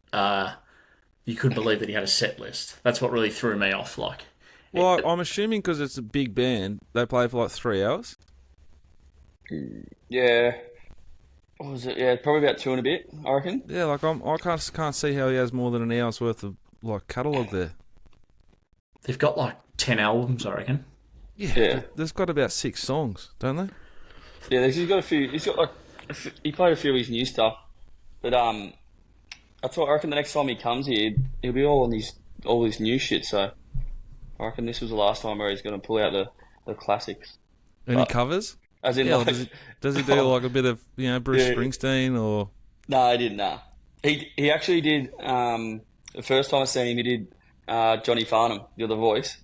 Speaker 3: you couldn't believe that he had a set list. That's what really threw me off.
Speaker 1: Well, I'm assuming because it's a big band, they play for like 3 hours.
Speaker 2: Yeah. What was it? Yeah, probably about 2 and a bit, I reckon.
Speaker 1: Yeah, like I can't see how he has more than an hour's worth of like catalogue there.
Speaker 3: They've got like 10 albums, I reckon.
Speaker 2: Yeah.
Speaker 1: There's got about 6 songs, don't they?
Speaker 2: Yeah, he's got a few. He's got he played a few of his new stuff, but that's what I reckon. The next time he comes here, he'll be all this new shit. So I reckon this was the last time where he's going to pull out the classics.
Speaker 1: Any covers?
Speaker 2: As in,
Speaker 1: Yeah,
Speaker 2: like,
Speaker 1: does he do like a bit of Bruce
Speaker 2: Yeah.
Speaker 1: Springsteen or?
Speaker 2: No, he didn't. Nah, he actually did. The first time I seen him, he did Johnny Farnham, The Other Voice.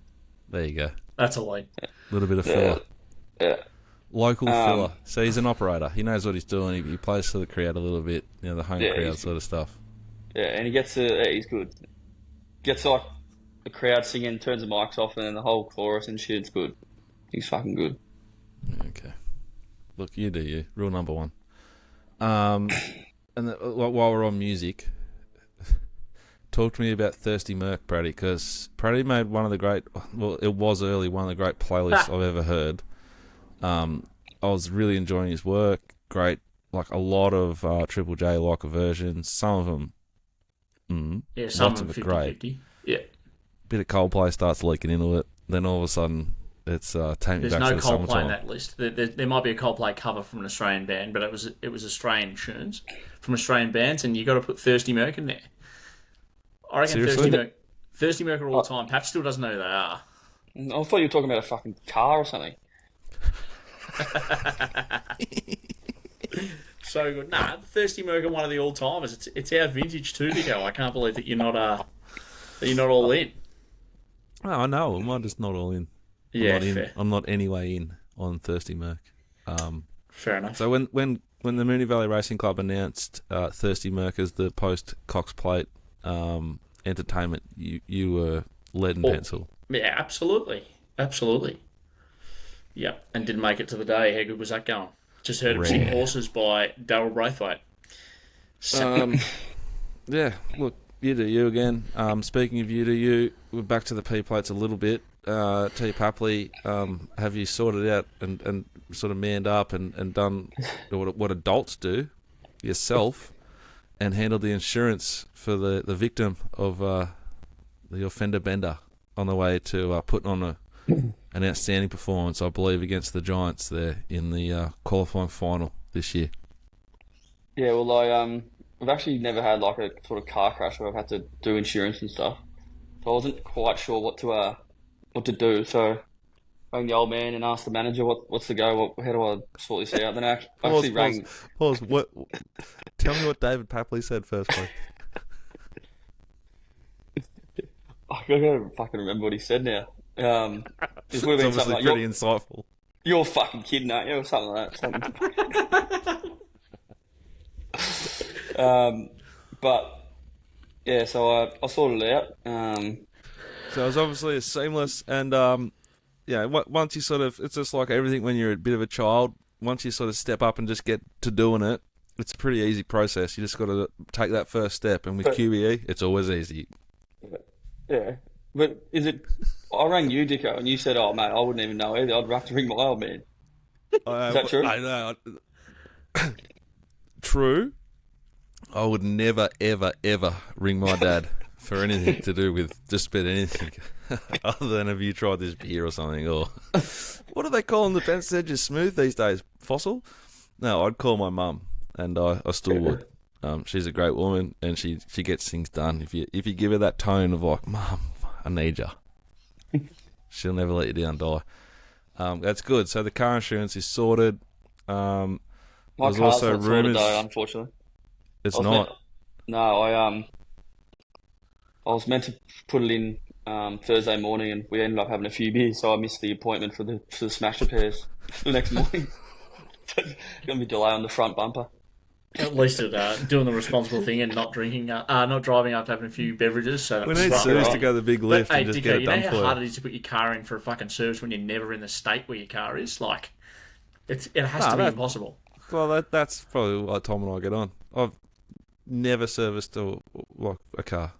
Speaker 1: There you go.
Speaker 3: That's a lead.
Speaker 1: A little bit of filler.
Speaker 2: Yeah.
Speaker 1: Local filler. So he's an operator. He knows what he's doing. He plays for the crowd a little bit. The home crowd
Speaker 2: he's-
Speaker 1: sort of stuff.
Speaker 2: Yeah, and he gets he's good. Gets like the crowd singing, turns the mics off, and then the whole chorus and shit. It's good. He's fucking good.
Speaker 1: Okay. Look, you do you. Rule number 1. And while we're on music, talk to me about Thirsty Merc, Pratty, because Pratty made one of the great, well, it was early, one of the great playlists I've ever heard. I was really enjoying his work. Great, like a lot of Triple J like versions. Some of them,
Speaker 3: Yeah, some
Speaker 1: lots
Speaker 3: of
Speaker 1: of
Speaker 3: them
Speaker 1: it great.
Speaker 3: 50-50. Yeah.
Speaker 1: Bit of Coldplay starts leaking into it. Then all of a sudden, it's taking me
Speaker 3: There's
Speaker 1: back
Speaker 3: no
Speaker 1: to the
Speaker 3: Coldplay
Speaker 1: summertime.
Speaker 3: in that list. There might be a Coldplay cover from an Australian band, but it was Australian tunes from Australian bands, and you got to put Thirsty Merc in there. I reckon
Speaker 1: Seriously?
Speaker 3: Thirsty Merc are all time. Paps still doesn't know who they are.
Speaker 2: I thought you were talking about a fucking car or something.
Speaker 3: So good. Nah, Thirsty Merc are one of the all timers. It's our vintage too, Dicko. I can't believe that you're not all in.
Speaker 1: Oh, I know. I'm just not all in.
Speaker 3: Yeah,
Speaker 1: not in.
Speaker 3: fair.
Speaker 1: I'm not anyway in on Thirsty Merc.
Speaker 3: Fair enough.
Speaker 1: So when the Moonee Valley Racing Club announced Thirsty Merc as the post Cox Plate entertainment, you were lead and pencil.
Speaker 3: Yeah, absolutely. Yeah, and didn't make it to the day. How good was that going? Just heard him sing Horses by Darryl Braithwaite.
Speaker 1: Yeah, look, you do you again. Speaking of you do you, we're back to the P plates a little bit. T. Papley, have you sorted out and sort of manned up and done what adults do yourself and handled the insurance for the victim of the offender bender on the way to putting on an outstanding performance, I believe, against the Giants there in the qualifying final this year?
Speaker 2: Yeah, well, I've actually never had like a sort of car crash where I've had to do insurance and stuff, so I wasn't quite sure what to do. So I rang the old man and asked the manager what's the go, how do I sort this out. Then I actually rang.
Speaker 1: Pause. What? Tell me what David Papley said first, please.
Speaker 2: I gotta fucking remember what he said now. This would have been
Speaker 1: It's
Speaker 2: something
Speaker 1: obviously
Speaker 2: like,
Speaker 1: pretty insightful.
Speaker 2: you're fucking kidding, aren't you? Or something like that. But yeah, so I sorted it out.
Speaker 1: So it was obviously a seamless and once you sort of, it's just like everything when you're a bit of a child. Once you sort of step up and just get to doing it, it's a pretty easy process. You just got to take that first step, and with QBE, it's always easy.
Speaker 2: Yeah, but is it? I rang you, Dicko, and you said, "Oh, mate, I wouldn't even know either. I'd have to ring my old man." Is that true?
Speaker 1: I know. True. I would never, ever, ever ring my dad for anything to do with just about anything other than have you tried this beer or something, or what do they call them? The fence edges smooth these days? Fossil? No, I'd call my mum, and I still would. She's a great woman, and she gets things done. If you give her that tone of like, Mum, I need you, she'll never let you down, Di. That's good. So the car insurance is sorted.
Speaker 2: My car's also not sorted though, unfortunately.
Speaker 1: It's not.
Speaker 2: I was meant to put it in Thursday morning, and we ended up having a few beers, so I missed the appointment for the smash repairs the next morning. Gonna be delay on the front bumper.
Speaker 3: At least doing the responsible thing and not driving after having a few beverages. So
Speaker 1: we need service to go the big lift
Speaker 3: but,
Speaker 1: and just
Speaker 3: Dicko,
Speaker 1: get it done for you.
Speaker 3: You know how hard it is to put your car in for a fucking service when you're never in the state where your car is? Like, it has to be impossible.
Speaker 1: Well, that's probably why Tom and I get on. I've never serviced a car.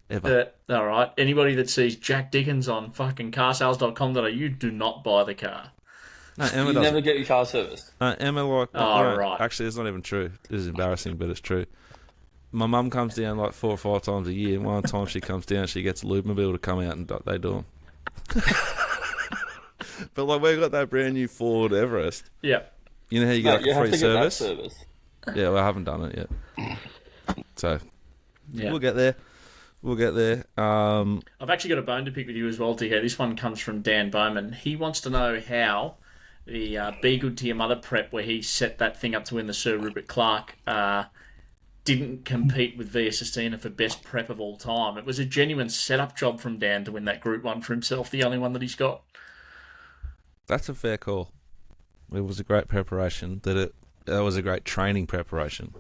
Speaker 1: Ever.
Speaker 3: All right. Anybody that sees Jack Dickens on fucking carsales.com.au, do not buy the car.
Speaker 1: No, Emma
Speaker 2: you
Speaker 1: doesn't.
Speaker 2: never get your car serviced.
Speaker 1: Emma,
Speaker 3: right.
Speaker 1: Actually, it's not even true. This is embarrassing, but it's true. My mum comes down like 4 or 5 times a year. And one time she comes down, she gets Lubemobile to come out and they do them. But like we've got that brand new Ford Everest.
Speaker 3: Yeah.
Speaker 1: You know how you get like a free service?
Speaker 2: Get that service?
Speaker 1: Yeah, well, I haven't done it yet. So
Speaker 3: yeah.
Speaker 1: We'll get there.
Speaker 3: I've actually got a bone to pick with you as well, Dicko. This one comes from Dan Bowman. He wants to know how the Be Good to Your Mother prep, where he set that thing up to win the Sir Rupert Clarke, didn't compete with Via Sistina for best prep of all time. It was a genuine setup job from Dan to win that Group 1 for himself, the only one that he's got.
Speaker 1: That's a fair call. It was a great preparation. That was a great training preparation.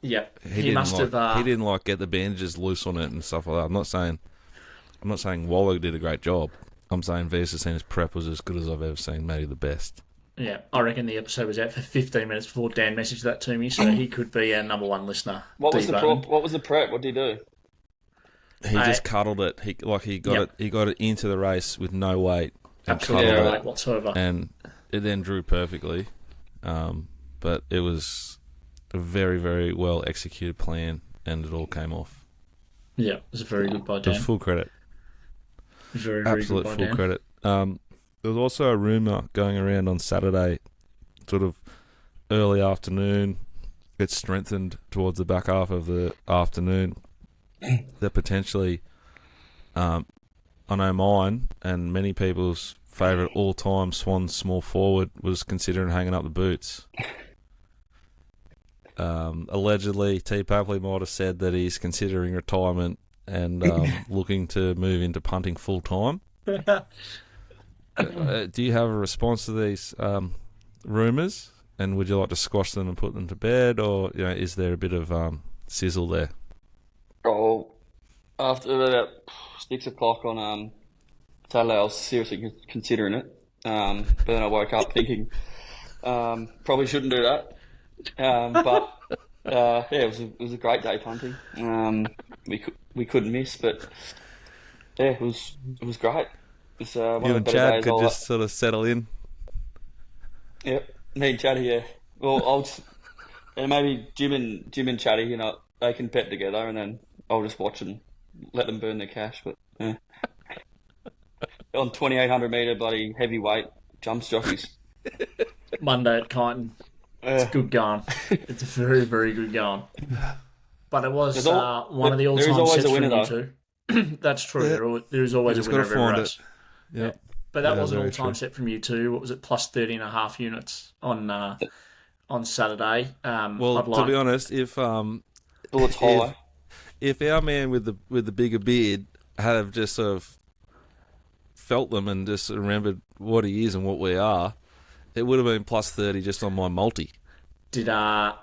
Speaker 3: Yeah,
Speaker 1: he didn't like get the bandages loose on it and stuff like that. I'm not saying Waller did a great job. I'm saying Via Sistina's prep was as good as I've ever seen, maybe the best.
Speaker 3: Yeah, I reckon the episode was out for 15 minutes before Dan messaged that to me, so he could be our number one listener.
Speaker 2: What was the prep? What did he do?
Speaker 1: He just cuddled it. He got it into the race with no weight.
Speaker 3: Absolutely no weight whatsoever.
Speaker 1: And it then drew perfectly. But it was a very, very well executed plan, and it all came off.
Speaker 3: Yeah, it was a very good by Dan.
Speaker 1: It was full credit.
Speaker 3: Very, very
Speaker 1: Absolute
Speaker 3: good by
Speaker 1: full
Speaker 3: Dan.
Speaker 1: credit. There was also a rumour going around on Saturday, sort of early afternoon. It strengthened towards the back half of the afternoon that potentially, I know mine and many people's favourite all-time Swan small forward was considering hanging up the boots. Allegedly, T. Papley might have said that he's considering retirement and looking to move into punting full-time. Do you have a response to these rumours? And would you like to squash them and put them to bed? Or is there a bit of sizzle there?
Speaker 2: Oh, after about 6 o'clock on Saturday, I was seriously considering it. But then I woke up thinking, probably shouldn't do that. But it was a great day punting. We couldn't miss, but yeah, it was great. It's one
Speaker 1: you
Speaker 2: of
Speaker 1: and
Speaker 2: the better
Speaker 1: Chad
Speaker 2: days
Speaker 1: could just sort of settle in.
Speaker 2: Yep, me and Chatty, yeah. Well, and maybe Jim and Chatty, they can pet together, and then I'll just watch and let them burn their cash. But yeah. On 2,800 metre bloody heavyweight jumps jockeys.
Speaker 3: Monday at Kyneton. It's good going. It's a very, very good going. But it was one of the all-time sets from you two. That's true. Yeah. There is always a winner of every race.
Speaker 1: Yeah.
Speaker 3: But that was an all-time set from you too. What was it? Plus 30.5 units on Saturday.
Speaker 1: To be honest, if
Speaker 2: bullets high,
Speaker 1: if our man with the bigger beard had have just sort of felt them and just remembered what he is and what we are, it would have been plus 30 just on my multi.
Speaker 3: Do I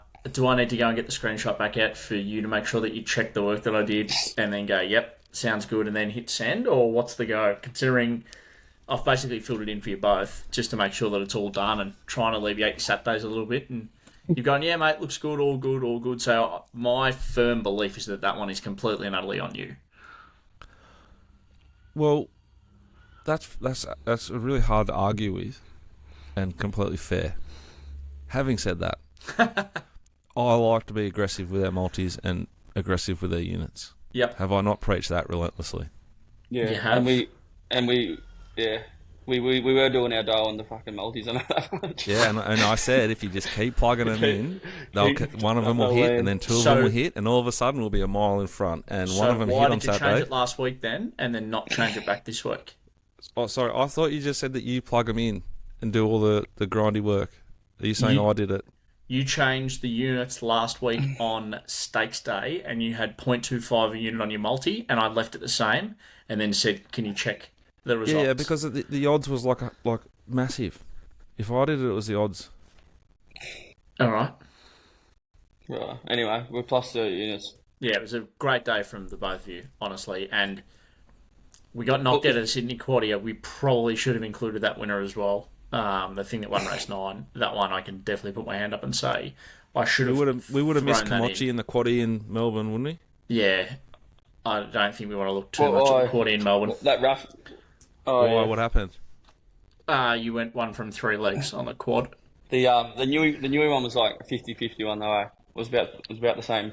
Speaker 3: need to go and get the screenshot back out for you to make sure that you check the work that I did and then go, yep, sounds good, and then hit send? Or what's the go? Considering I've basically filled it in for you both just to make sure that it's all done and trying to alleviate your Saturdays a little bit. And you've gone, yeah, mate, looks good, all good, all good. So my firm belief is that one is completely and utterly on you.
Speaker 1: Well, that's really hard to argue with and completely fair. Having said that, I like to be aggressive with our multis and aggressive with our units.
Speaker 3: Yep.
Speaker 1: Have I not preached that relentlessly?
Speaker 2: Yeah,
Speaker 3: You have.
Speaker 2: We were doing our dough on the fucking multis. I know that much.
Speaker 1: Yeah, and I said if you just keep plugging them in, one of them will hit, and then two of them will hit, and all of a sudden we'll be a mile in front. And one of them hit on Saturday.
Speaker 3: Why did you change it last week then, and then not change it back this week?
Speaker 1: Oh, sorry, I thought you just said that you plug them in and do all the grindy work. Are you saying I did it?
Speaker 3: You changed the units last week on stakes day, and you had 0.25 a unit on your multi, and I left it the same, and then said, "Can you check the results?"
Speaker 1: Yeah, because the odds was like massive. If I did it, it was the odds.
Speaker 3: All right.
Speaker 2: Right. Anyway, we're plus 30 units.
Speaker 3: Yeah, it was a great day from the both of you, honestly, and we got knocked out of the Sydney Quarter. We probably should have included that winner as well. The thing that won race 9, that one I can definitely put my hand up and say I should have.
Speaker 1: We would have missed Kamachi in the quaddie in Melbourne, wouldn't we?
Speaker 3: Yeah, I don't think we want to look too much at the quaddie in Melbourne.
Speaker 2: That rough.
Speaker 1: Why? Yeah. What happened?
Speaker 3: You went 1 from 3 legs on the quad.
Speaker 2: The Newey one was like a 50-50 one though. It was about the same.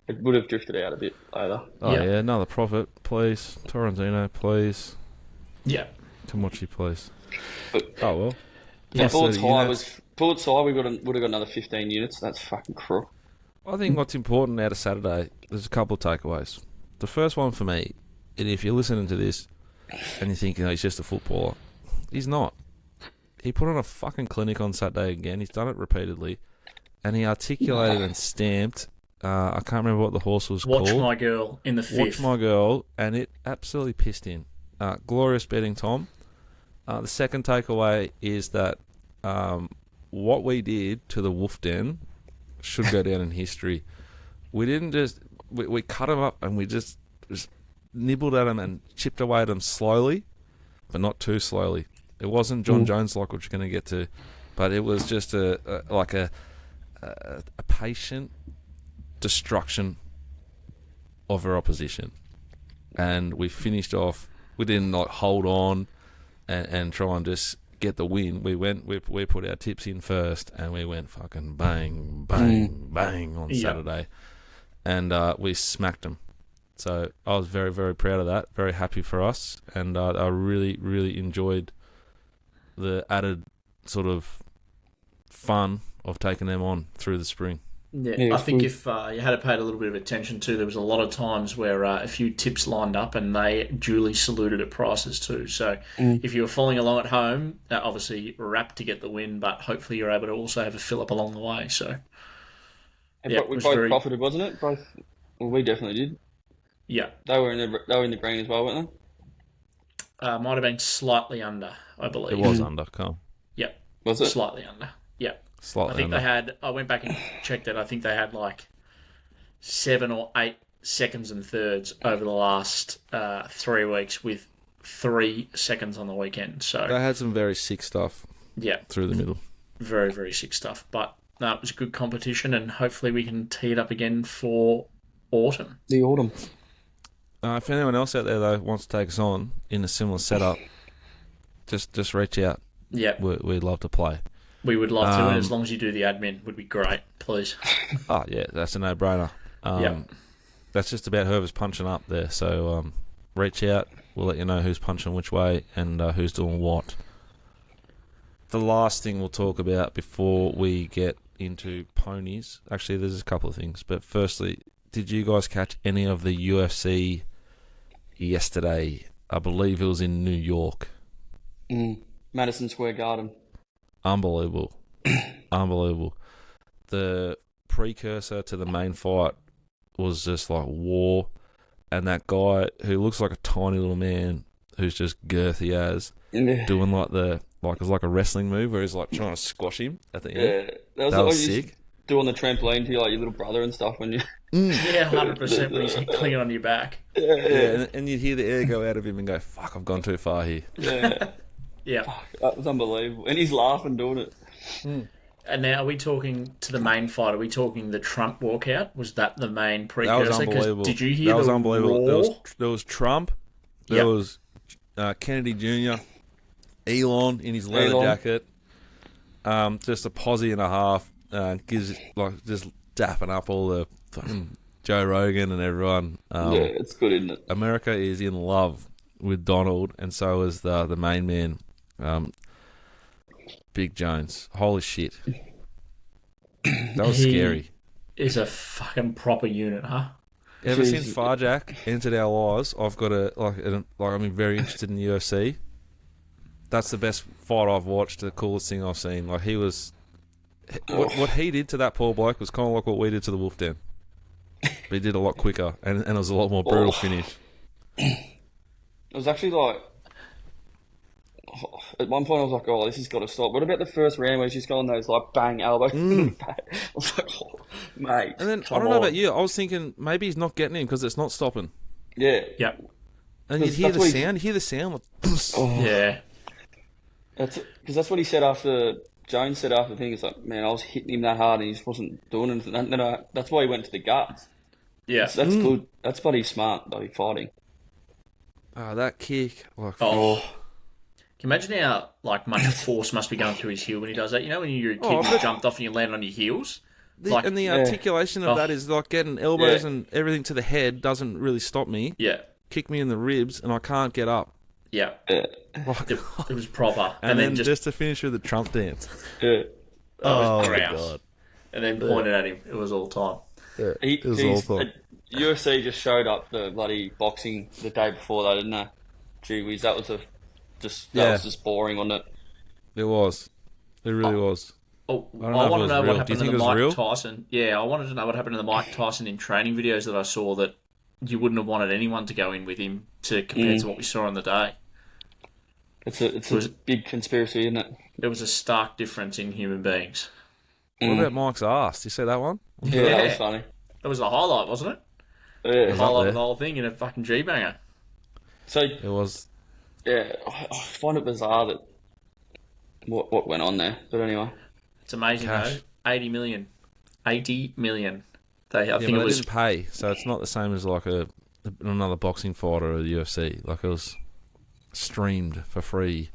Speaker 2: It would have drifted out a bit later.
Speaker 1: Oh yeah, another profit, please. Torrentino, please.
Speaker 3: Yeah.
Speaker 1: Kamachi, please.
Speaker 2: But,
Speaker 1: oh well.
Speaker 2: Yeah, Bullets High we would have got another 15 units. That's fucking cruel.
Speaker 1: I think what's important out of Saturday, there's a couple of takeaways. The first one for me, and if you're listening to this and you're thinking, he's just a footballer, he's not. He put on a fucking clinic on Saturday again. He's done it repeatedly, and he articulated and stamped. I can't remember what the horse was called.
Speaker 3: Watch My Girl in the 5th.
Speaker 1: Watch My Girl, and it absolutely pissed in. Glorious betting, Tom. The second takeaway is that what we did to the Wolf Den should go down in history. We didn't just... We cut him up and we just nibbled at him and chipped away at him slowly, but not too slowly. It wasn't John Jones-like, which we're going to get to, but it was just a patient destruction of our opposition. And we finished off... We didn't hold on and try and just get the win. We put our tips in first, and we went fucking bang, bang, bang on Saturday, and we smacked them. So I was very, very proud of that. Very happy for us, and I really, really enjoyed the added sort of fun of taking them on through the spring.
Speaker 3: Yeah, I think if you had paid a little bit of attention to, there was a lot of times where a few tips lined up and they duly saluted at prices too. So if you were following along at home, obviously wrapped to get the win, but hopefully you're able to also have a fill up along the way. So
Speaker 2: we both profited, wasn't it? Well, we definitely did.
Speaker 3: Yeah,
Speaker 2: they were in the green as well, weren't
Speaker 3: they? Might have been slightly under, I believe.
Speaker 1: It was under, Carl.
Speaker 3: Yep.
Speaker 2: Was it
Speaker 3: slightly under? Yep.
Speaker 1: Slightly
Speaker 3: I think
Speaker 1: under.
Speaker 3: they had. I went back and checked it. I think they had like 7 or 8 seconds and thirds over the last 3 weeks, with 3 seconds on the weekend. So
Speaker 1: they had some very sick stuff.
Speaker 3: Yeah,
Speaker 1: through the middle.
Speaker 3: Very, very sick stuff. But no, it was a good competition, and hopefully we can tee it up again for autumn.
Speaker 2: The autumn.
Speaker 1: If anyone else out there though wants to take us on in a similar setup, just reach out.
Speaker 3: Yeah,
Speaker 1: we'd love to play.
Speaker 3: We would love to, and as long as you do the admin, would be great, please.
Speaker 1: Oh, yeah, that's a no-brainer. That's just about whoever's punching up there. So reach out. We'll let you know who's punching which way and who's doing what. The last thing we'll talk about before we get into ponies... Actually, there's a couple of things. But firstly, did you guys catch any of the UFC yesterday? I believe it was in New York.
Speaker 2: Madison Square Garden.
Speaker 1: Unbelievable. Unbelievable. The precursor to the main fight was just like war, and that guy who looks like a tiny little man who's just girthy as doing it was like a wrestling move where he's like trying to squash him at the end.
Speaker 2: Yeah,
Speaker 1: that was sick.
Speaker 2: Do on the trampoline to your little brother and stuff when you.
Speaker 3: Yeah, 100% when he's clinging on your back.
Speaker 1: Yeah, and you'd hear the air go out of him and go, "Fuck, I've gone too far here."
Speaker 2: Yeah.
Speaker 3: Yeah,
Speaker 2: that was unbelievable, and he's laughing doing it.
Speaker 3: And now, are we talking to the main fight? Are we talking the Trump walkout? Was that the main precursor?
Speaker 1: That was unbelievable.
Speaker 3: Did you hear
Speaker 1: that was unbelievable.
Speaker 3: Roar?
Speaker 1: There was Trump. There was Kennedy Jr. Elon in his leather jacket. Just a posse and a half. Gives just dapping up all the fucking Joe Rogan and everyone.
Speaker 2: Yeah, it's good, isn't it?
Speaker 1: America is in love with Donald, and so is the main man, Big Jones. Holy shit. That was scary.
Speaker 3: Is a fucking proper unit, huh?
Speaker 1: Ever
Speaker 2: Jeez.
Speaker 1: since Farjak entered our lives, I've got I'm very interested in the UFC. That's the best fight I've watched, the coolest thing I've seen. Like, he was... What he did to that poor bloke was kind of like what we did to the Wolf Den. But he did a lot quicker, and it was a lot more brutal finish.
Speaker 2: It was actually like... At one point I was like, oh, this has got to stop. What about the first round where she's going those, like, bang elbows? I was like, oh, mate.
Speaker 1: And then, I don't know about you, I was thinking maybe he's not getting him because it's not stopping.
Speaker 2: Yeah.
Speaker 3: Yep.
Speaker 1: And you'd hear the sound, like...
Speaker 3: Yeah.
Speaker 2: Because that's what he said after... Jones said after the thing, it's like, man, I was hitting him that hard and he just wasn't doing anything. And then that's why he went to the guts.
Speaker 3: Yeah.
Speaker 2: So that's good. That's bloody smart, bloody fighting.
Speaker 1: That kick. Like,
Speaker 3: Oh. Can you imagine how much force must be going through his heel when he does that? You know when you're a kid, you jumped off and you land on your heels?
Speaker 1: and the articulation of that is like getting elbows and everything to the head doesn't really stop me.
Speaker 3: Yeah.
Speaker 1: Kick me in the ribs and I can't get up.
Speaker 3: Yeah.
Speaker 1: Like,
Speaker 3: It was proper.
Speaker 1: and then just to finish with the Trump dance.
Speaker 2: Yeah.
Speaker 3: Oh,
Speaker 1: my
Speaker 3: grouse.
Speaker 1: God.
Speaker 3: And then pointed at him. It was all time.
Speaker 1: Yeah, it was all time.
Speaker 2: UFC just showed up the bloody boxing the day before that, didn't they? Gee whiz, that was just boring, wasn't it?
Speaker 1: It was. It really was.
Speaker 3: Oh,
Speaker 1: I
Speaker 3: I want to
Speaker 1: if it
Speaker 3: know
Speaker 1: was
Speaker 3: what
Speaker 1: real. Do you
Speaker 3: happened to
Speaker 1: think
Speaker 3: the
Speaker 1: it was
Speaker 3: Mike
Speaker 1: real?
Speaker 3: Tyson. Yeah, I wanted to know what happened to the Mike Tyson in training videos that I saw that you wouldn't have wanted anyone to go in with him to compare to what we saw on the day.
Speaker 2: It's a big conspiracy, isn't it?
Speaker 3: There was a stark difference in human beings.
Speaker 1: What about Mike's ass? Do you see that one?
Speaker 2: Yeah, that was funny.
Speaker 3: That was the highlight, wasn't it?
Speaker 2: Yeah.
Speaker 3: The highlight of the whole thing in a fucking G-banger.
Speaker 2: So
Speaker 1: It was.
Speaker 2: yeah, I find it bizarre that what went on there. But anyway,
Speaker 3: It's amazing
Speaker 1: Cash.
Speaker 3: though. 80 million. 80 million. I
Speaker 1: Yeah,
Speaker 3: think
Speaker 1: but
Speaker 3: it
Speaker 1: they
Speaker 3: was.
Speaker 1: didn't pay, so it's not the same as like another boxing fight or a UFC. Like, it was streamed for free.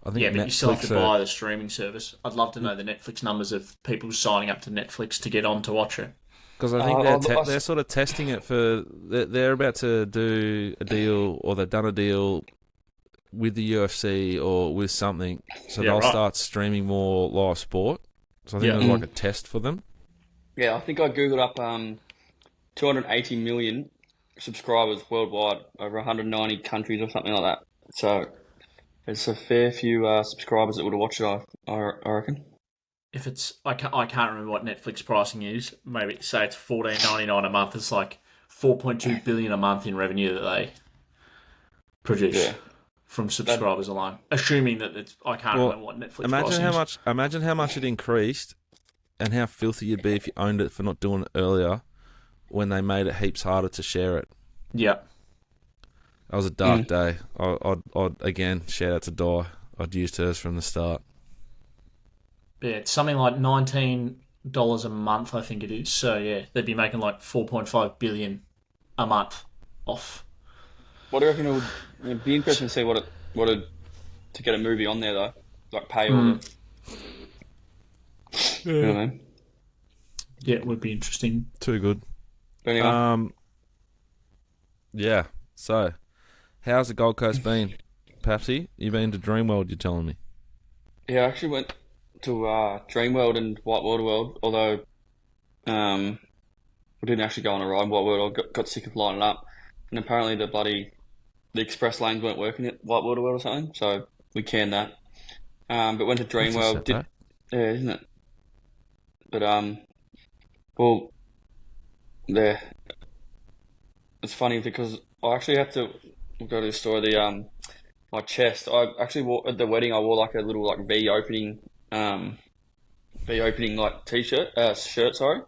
Speaker 1: I think
Speaker 3: Yeah, but you still have to
Speaker 1: Netflix
Speaker 3: buy the streaming service. I'd love to know the Netflix numbers of people signing up to Netflix to get on to watch it.
Speaker 1: because I think they're sort of testing it for. They're about to do a deal, or they've done a deal with the UFC or with something, so they'll start streaming more live sport. So I think there's like a test for them.
Speaker 2: yeah, I think I googled up 280 million subscribers worldwide, over 190 countries or something like that. So there's a fair few subscribers that would have watched it, I reckon.
Speaker 3: If it's, I can't remember what Netflix pricing is. Maybe say it's $14.99 a month. It's like 4.2 billion a month in revenue that they produce from subscribers alone. Assuming that it's, I can't remember what Netflix pricing is.
Speaker 1: Imagine how much it increased, and how filthy you'd be if you owned it for not doing it earlier, when they made it heaps harder to share it.
Speaker 3: Yeah.
Speaker 1: That was a dark day. I'd again, shout out to Di. I'd used hers from the start.
Speaker 3: Yeah, it's something like $19 a month, I think it is. So yeah, they'd be making like 4.5 billion a month off.
Speaker 2: What do you reckon? It'd be interesting to see what it to get a movie on there though, like pay all the. You know what I mean?
Speaker 3: Yeah, it would be interesting.
Speaker 1: Too good.
Speaker 2: But anyway,
Speaker 1: Yeah. So, how's the Gold Coast been, Papsy? You been to Dreamworld? You're telling me.
Speaker 2: yeah, I actually went to Dreamworld and Whitewater World, although we didn't actually go on a ride. Whitewater, I got sick of lining up, and apparently the express lanes weren't working at Whitewater World or something, so we canned that. But went to Dreamworld. Yeah, isn't it? But well, there. It's funny because I actually had to go to the store. My chest. I actually wore at the wedding. I wore like a little like V opening like t-shirt, shirt. Sorry,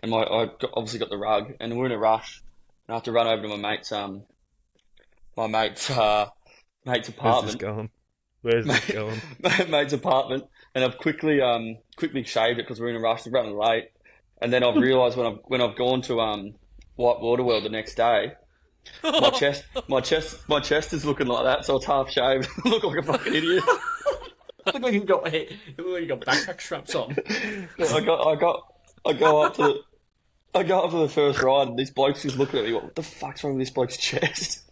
Speaker 2: and obviously got the rug, and we're in a rush. And I have to run over to my mate's apartment.
Speaker 1: Where's this going?
Speaker 2: Mate's apartment, and I've quickly shaved it because we're in a rush. We're running late, and then I've realised when I've gone to Whitewater World the next day, my chest is looking like that, so it's half shaved. I look like a fucking idiot.
Speaker 3: Look like you got backpack straps on.
Speaker 2: I go up I go up for the first ride, and this bloke's just looking at me. What the fuck's wrong with this bloke's chest?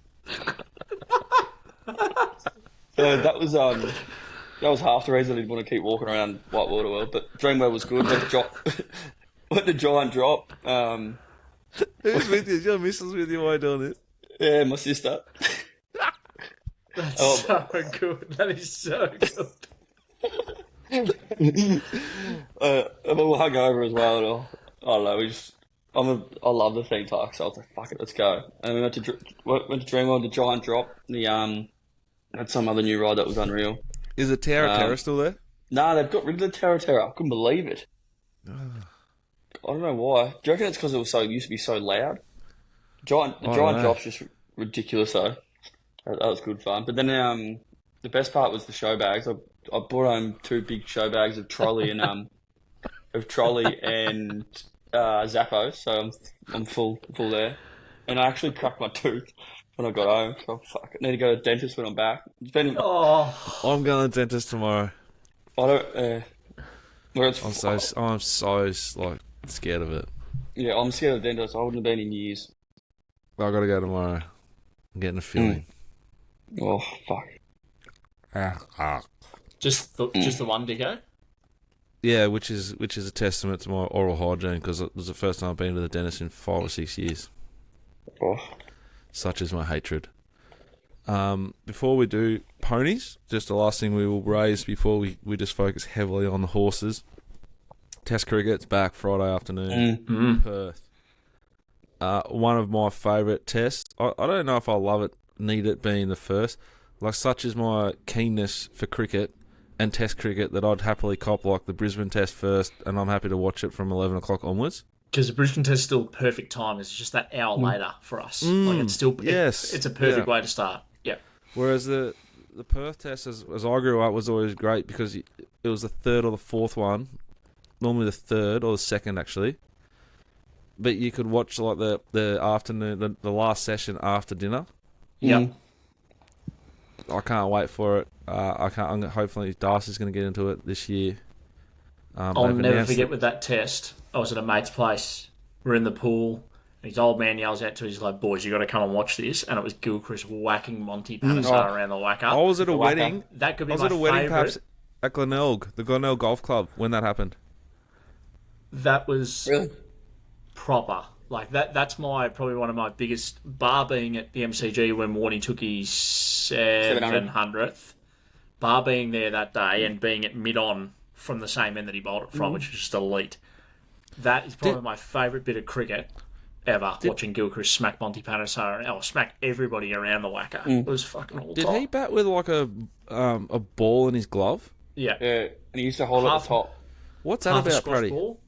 Speaker 2: So that was half the reason I didn't want to keep walking around Whitewater World. But Dreamworld was good. Went the giant drop.
Speaker 1: Who's with you? Your missus with you while doing this?
Speaker 2: Yeah, my sister.
Speaker 3: That's so good. That is so good.
Speaker 2: I'm all hungover as well. And I don't know. I love the theme park, so I was like, "Fuck it, let's go." And we went to Dreamworld, the giant drop. Had some other new ride that was unreal.
Speaker 1: Is the Terra Terra still there?
Speaker 2: Nah, they've got rid of the Terra Terra. I couldn't believe it. I don't know why. Do you reckon it's because it used to be so loud? The giant drop's just ridiculous though. That was good fun. But then the best part was the show bags. I brought home 2 big show bags of trolley and Zappos, so I'm full there. And I actually cracked my tooth when I got home. So fuck, I need to go to the dentist when I'm back. It's been.
Speaker 1: I'm going to the dentist tomorrow.
Speaker 2: I don't.
Speaker 1: I'm so like scared of it.
Speaker 2: Yeah, I'm scared of the dentist. I wouldn't have been in years.
Speaker 1: I got to go tomorrow. I'm getting a feeling.
Speaker 2: Oh fuck.
Speaker 3: Just the one, Dicko?
Speaker 1: Yeah, which is a testament to my oral hygiene because it was the first time I've been to the dentist in 5 or 6 years.
Speaker 2: Oh.
Speaker 1: Such is my hatred. Before we do ponies, just the last thing we will raise before we just focus heavily on the horses. Test cricket's back Friday afternoon, Perth. One of my favourite tests. I don't know if I love it, need it being the first. Like, such is my keenness for cricket and test cricket that I'd happily cop like the Brisbane test first, and I'm happy to watch it from 11 o'clock onwards. Because
Speaker 3: the Brisbane test is still perfect time. It's just that hour later for us. Like, it's still it's a perfect way to start. Yeah.
Speaker 1: Whereas the Perth test, as I grew up, was always great because it was the third or the fourth one. Normally the third or the second, actually. But you could watch like the afternoon, the last session after dinner.
Speaker 3: Yep.
Speaker 1: I can't wait for it. Hopefully Darcy's going to get into it this year.
Speaker 3: I'll never forget with that test. I was at a mate's place. We're in the pool. And his old man yells out to his like, "Boys, you got to come and watch this." And it was Gilchrist whacking Monty Panesar around the whacker.
Speaker 1: I was at a wedding.
Speaker 3: That could be
Speaker 1: I was
Speaker 3: my
Speaker 1: at a wedding,
Speaker 3: favourite.
Speaker 1: Paps, at Glenelg, the Glenelg Golf Club, when that happened.
Speaker 3: That was
Speaker 2: Really?
Speaker 3: proper. Like that's probably one of my biggest, bar being at the MCG when Warney took his 700th. Bar being there that day and being at mid-on from the same end that he bowled it from, which was just elite. That is probably my favourite bit of cricket ever, watching Gilchrist smack Monty Panesar or smack everybody around the whacker. It was fucking all
Speaker 1: Did
Speaker 3: top.
Speaker 1: he bat with like a ball in his glove?
Speaker 3: Yeah.
Speaker 2: Yeah, and he used to hold it at the top.
Speaker 1: What's that
Speaker 3: Half a
Speaker 1: about,
Speaker 3: squash
Speaker 1: Pratty?
Speaker 3: ball.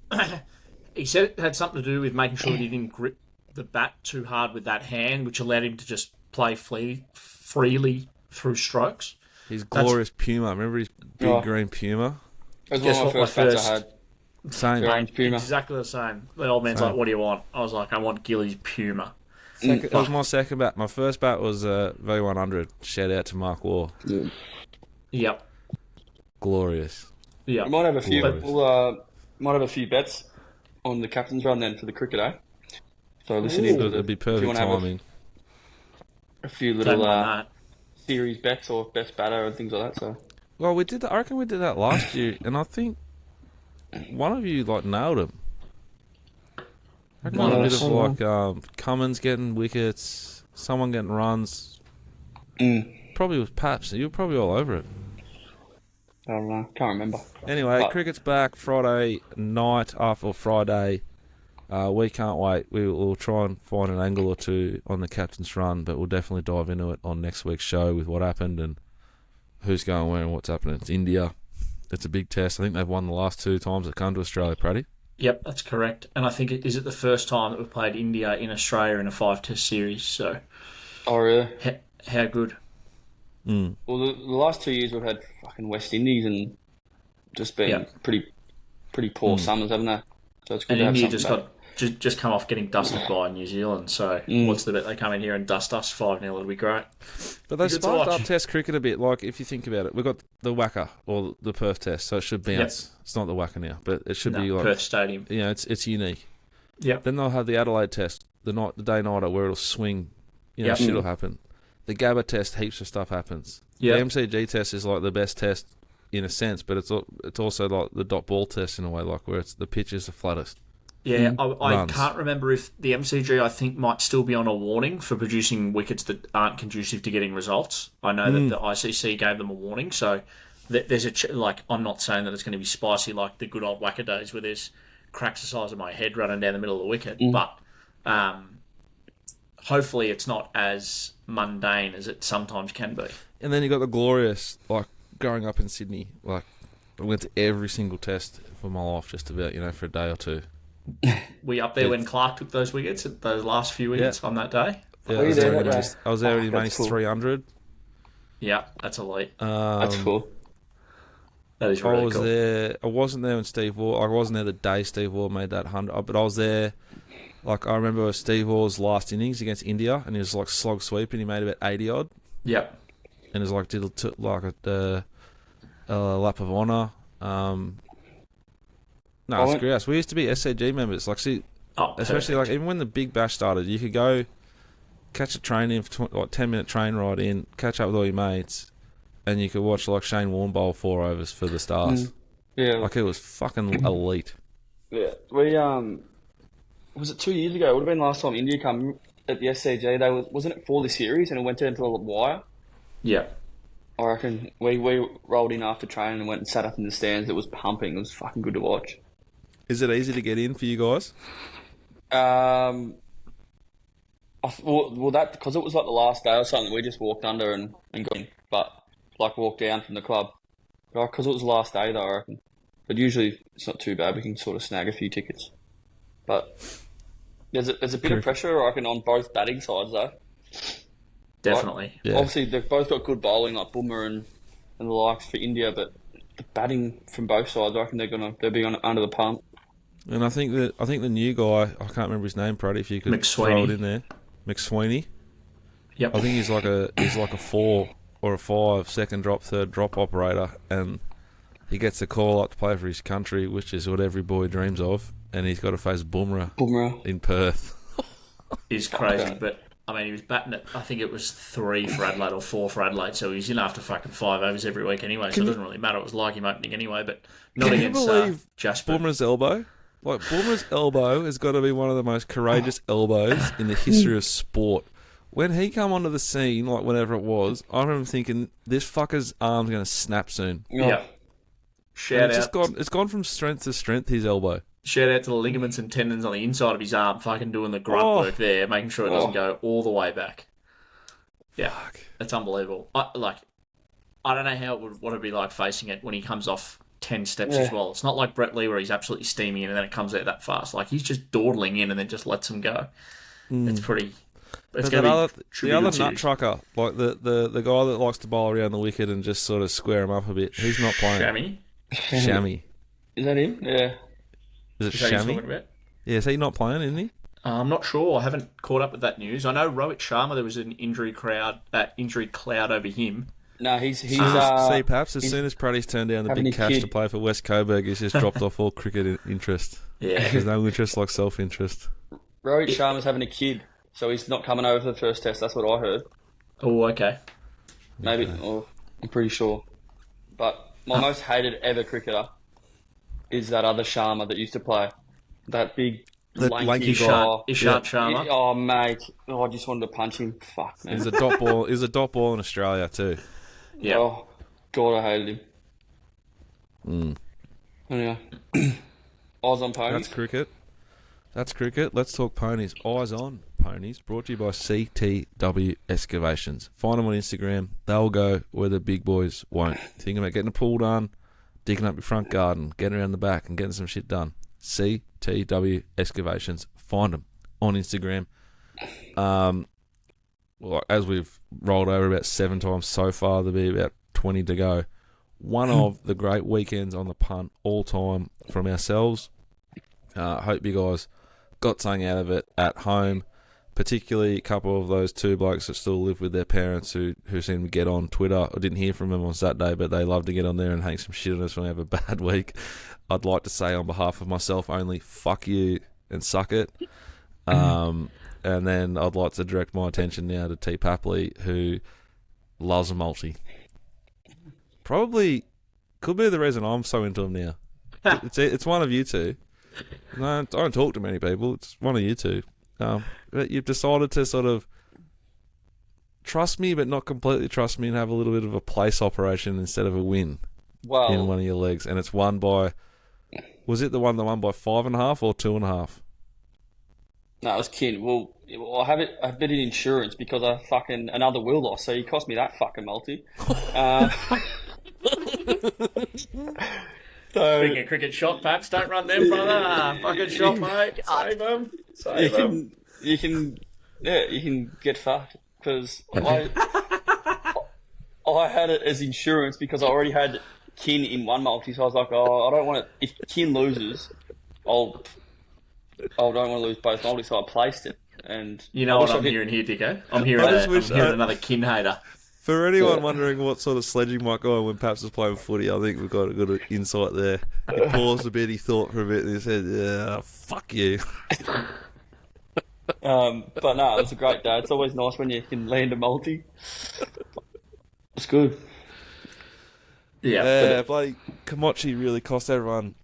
Speaker 3: He said it had something to do with making sure that he didn't grip the bat too hard with that hand, which allowed him to just play freely through strokes.
Speaker 1: His glorious Puma. Remember his big green Puma?
Speaker 2: That was one of my first bats I had.
Speaker 1: Same.
Speaker 2: Orange Puma.
Speaker 3: Exactly the same. The old man's like, "What do you want?" I was like, "I want Gilly's Puma."
Speaker 1: It was my second bat. My first bat was V100. Shout out to Mark Law.
Speaker 3: Yep.
Speaker 1: Glorious.
Speaker 3: Yeah.
Speaker 2: We might have a few.
Speaker 1: Glorious.
Speaker 2: Might have a few bets on the captain's run then for the cricket, eh? So listen in.
Speaker 1: It'd be perfect timing.
Speaker 2: A few
Speaker 3: Don't
Speaker 2: little
Speaker 3: mind that.
Speaker 2: series bets or best batter and things like that. So
Speaker 1: Well, we did that. I reckon we did that last year, and I think one of you like nailed him. I reckon a bit of like Cummins getting wickets, someone getting runs. Probably with Paps. You were probably all over it.
Speaker 2: I don't know. Can't remember.
Speaker 1: Anyway, cricket's back Friday night after Friday. We can't wait. We'll try and find an angle or two on the captain's run, but we'll definitely dive into it on next week's show with what happened and who's going where and what's happening. It's India. It's a big test. I think they've won the last 2 times they've come to Australia, Pratty.
Speaker 3: Yep, that's correct. And I think is it the first time that we've played India in Australia in a 5-test series. So,
Speaker 2: Oh really?
Speaker 3: How good?
Speaker 2: Well, the last 2 years we've had fucking West Indies and just been pretty poor summers, haven't they? So it's good
Speaker 3: And
Speaker 2: to have
Speaker 3: India
Speaker 2: something
Speaker 3: just come off getting dusted by New Zealand. So what's the bet they come in here and dust us 5-0? It'll be great.
Speaker 1: But they
Speaker 3: Good to
Speaker 1: sparked
Speaker 3: watch.
Speaker 1: up Test cricket a bit. Like, if you think about it, we've got the Wacker or the Perth Test, so it should bounce. It's not the Wacker now, but it should be like
Speaker 3: Perth Stadium.
Speaker 1: it's unique.
Speaker 3: Yep.
Speaker 1: Then they'll have the Adelaide test, the day nighter, where it'll swing.
Speaker 3: Yep.
Speaker 1: Shit'll happen. The Gabba test, heaps of stuff happens.
Speaker 3: Yep.
Speaker 1: The MCG test is like the best test in a sense, but it's also like the dot ball test in a way, like where the pitch is the flattest.
Speaker 3: Yeah, I
Speaker 1: Runs.
Speaker 3: can't remember if the MCG, I think, might still be on a warning for producing wickets that aren't conducive to getting results. I know that the ICC gave them a warning, so there's I'm not saying that it's going to be spicy like the good old Wacker days where there's cracks the size of my head running down the middle of the wicket, but hopefully it's not as mundane as it sometimes can be.
Speaker 1: And then you got the glorious, like growing up in Sydney, like I went to every single test for my life, just about for a day or two.
Speaker 3: Were you up there when Clark took those wickets, those last few wickets on that day?
Speaker 1: Yeah,
Speaker 2: Were you there that day?
Speaker 1: I was there when he made
Speaker 2: That's cool.
Speaker 1: 300.
Speaker 3: Yeah, that's elite.
Speaker 2: That's cool.
Speaker 3: That is
Speaker 1: I
Speaker 3: really
Speaker 1: was
Speaker 3: cool.
Speaker 1: there. I wasn't there when Steve Waugh. I wasn't there the day Steve Waugh made that 100. But I was there. Like I remember Steve Waugh's last innings against India, and he was like slog sweep, and he made about 80 odd.
Speaker 3: Yep.
Speaker 1: And it was like did like a lap of honour. No, it's great. We used to be SCG members. Like, see, especially like even when the Big Bash started, you could go catch a train in for 10-minute train ride in, catch up with all your mates, and you could watch like Shane Warne bowl 4 overs for the Stars.
Speaker 2: Yeah,
Speaker 1: Like it was fucking elite.
Speaker 2: yeah. We was it 2 years ago? It would have been last time India come at the SCG. Wasn't it for the series and it went down to the wire?
Speaker 3: Yeah.
Speaker 2: I reckon we rolled in after training and went and sat up in the stands. It was pumping. It was fucking good to watch.
Speaker 1: Is it easy to get in for you guys?
Speaker 2: Well, that because it was like the last day or something. We just walked under and got in, but like walked down from the club. Because it was the last day though, I reckon. But usually it's not too bad. We can sort of snag a few tickets. But there's a bit of pressure, I reckon, on both batting sides though.
Speaker 3: Definitely.
Speaker 2: Like,
Speaker 1: Yeah.
Speaker 2: obviously, they've both got good bowling, like Boomer and the likes for India, but the batting from both sides, I reckon they'll be under the pump.
Speaker 1: And I think the new guy, I can't remember his name, Pratty, if you could throw it in there. McSweeney.
Speaker 3: Yep.
Speaker 1: I think he's like a 4 or a 5 second drop, third drop operator, and he gets a call up to play for his country, which is what every boy dreams of, and he's got to face Bumrah in Perth.
Speaker 3: Is crazy, but I mean, he was batting at, I think it was 3 for Adelaide or 4 for Adelaide, so he's in after fucking 5 overs every week anyway, so it doesn't really matter. It was like him opening anyway, but not
Speaker 1: Can you
Speaker 3: against
Speaker 1: believe
Speaker 3: Jasper.
Speaker 1: Bumrah's elbow? Like, Bumrah's elbow has got to be one of the most courageous elbows in the history of sport. When he come onto the scene, like whenever it was, I remember thinking, this fucker's arm's going to snap soon.
Speaker 3: Yeah. Shout out.
Speaker 1: It's gone from strength to strength, his elbow.
Speaker 3: Shout out to the ligaments and tendons on the inside of his arm, fucking doing the grunt work there, making sure it doesn't go all the way back. Yeah, that's unbelievable. I don't know how what it'd be like facing it when he comes off 10 steps as well. It's not like Brett Lee where he's absolutely steaming in and then it comes out that fast. Like, he's just dawdling in and then just lets him go. It's pretty... It's
Speaker 1: But the other nut
Speaker 3: series.
Speaker 1: trucker, like the guy that likes to bowl around the wicket and just sort of square him up a bit, he's not playing. Shami.
Speaker 2: Is that him? Yeah.
Speaker 1: Is it
Speaker 3: Is that who you're talking
Speaker 1: Shami?
Speaker 3: about?
Speaker 1: Yeah, is he not playing, isn't he?
Speaker 3: I'm not sure. I haven't caught up with that news. I know Rohit Sharma, there was an injury cloud over him.
Speaker 2: No, he's
Speaker 1: See, Paps, as soon as Pratty's turned down the
Speaker 2: having
Speaker 1: big
Speaker 2: a
Speaker 1: cash
Speaker 2: kid.
Speaker 1: to play for West Coburg, he's just dropped off all cricket interest.
Speaker 3: Yeah.
Speaker 1: There's no interest like self-interest.
Speaker 2: Rohit Sharma's having a kid, so he's not coming over for the first test. That's what I heard.
Speaker 3: Oh, okay.
Speaker 2: Maybe, or I'm pretty sure. But my most hated ever cricketer is that other Sharma that used to play. That big,
Speaker 1: The lanky guy.
Speaker 3: Ishant Sharma.
Speaker 2: Oh, mate. Oh, I just wanted to punch him. Fuck, man.
Speaker 1: He's a dot ball. He's a dot ball in Australia too.
Speaker 3: Yeah.
Speaker 2: Oh, God, I hated him. Anyway. Oz on ponies.
Speaker 1: That's cricket. Let's talk ponies. Eyes on ponies. Brought to you by CTW Excavations. Find them on Instagram. They'll go where the big boys won't. Think about getting a pool done, digging up your front garden, getting around the back and getting some shit done. CTW Excavations. Find them on Instagram. Well, as we've rolled over about 7 times so far, there'll be about 20 to go. One of the great weekends on the punt all time from ourselves. Hope you guys got something out of it at home, particularly a couple of those 2 blokes that still live with their parents who seem to get on Twitter. I didn't hear from them on Saturday, but they love to get on there and hang some shit on us when we have a bad week. I'd like to say on behalf of myself only, fuck you. and suck it. And then I'd like to direct my attention now to T. Papley, who loves a multi. Probably could be the reason I'm so into him now. It's one of you two. No, I don't talk to many people. It's one of you two. But you've decided to sort of trust me, but not completely trust me, and have a little bit of a place operation instead of a win in one of your legs. And it's won by... Was it the one that won by 5.5 or 2.5?
Speaker 2: No, it was Kin. Well, I have it. I have it in insurance because another Will lost, so he cost me that fucking multi. So
Speaker 3: Bring a cricket shot, Paps. Don't run them, brother. Fucking shot, mate. Save them.
Speaker 2: You can get fucked because I had it as insurance because I already had Kin in one multi, so I was like, I don't want it. If Kin loses, I don't want to lose both multis, so I placed it. And
Speaker 3: you know what I'm hearing here, Dicko? I'm hearing another Kin hater.
Speaker 1: For anyone wondering what sort of sledging might go on when Paps was playing footy, I think we've got a good insight there. He paused a bit, he thought for a bit, and he said, "Yeah, fuck you."
Speaker 2: But no, it was a great day. It's always nice when you can land a multi. It's good.
Speaker 3: Yeah,
Speaker 1: bloody Kamachi really cost everyone.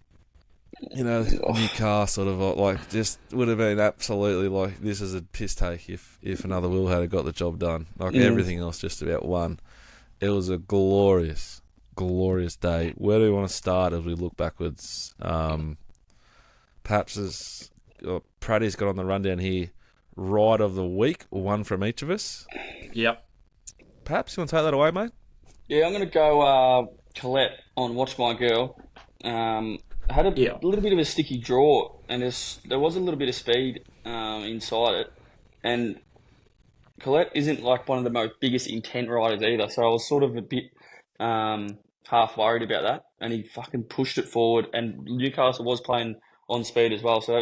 Speaker 1: You know, Newcastle sort of like just would have been absolutely like this is a piss take if another Will had got the job done. Like everything else just about won. It was a glorious day. Where do we want to start as we look backwards? Pratty's got on the rundown here. Ride of the week, one from each of us.
Speaker 3: Yep.
Speaker 1: Paps, you want to take that away, mate?
Speaker 2: Yeah, I'm going to go Colette on Watch My Girl. I had a little bit of a sticky draw, and there was a little bit of speed inside it. And Colette isn't like one of the most biggest intent riders either, so I was sort of a bit half worried about that. And he fucking pushed it forward, and Newcastle was playing on speed as well, so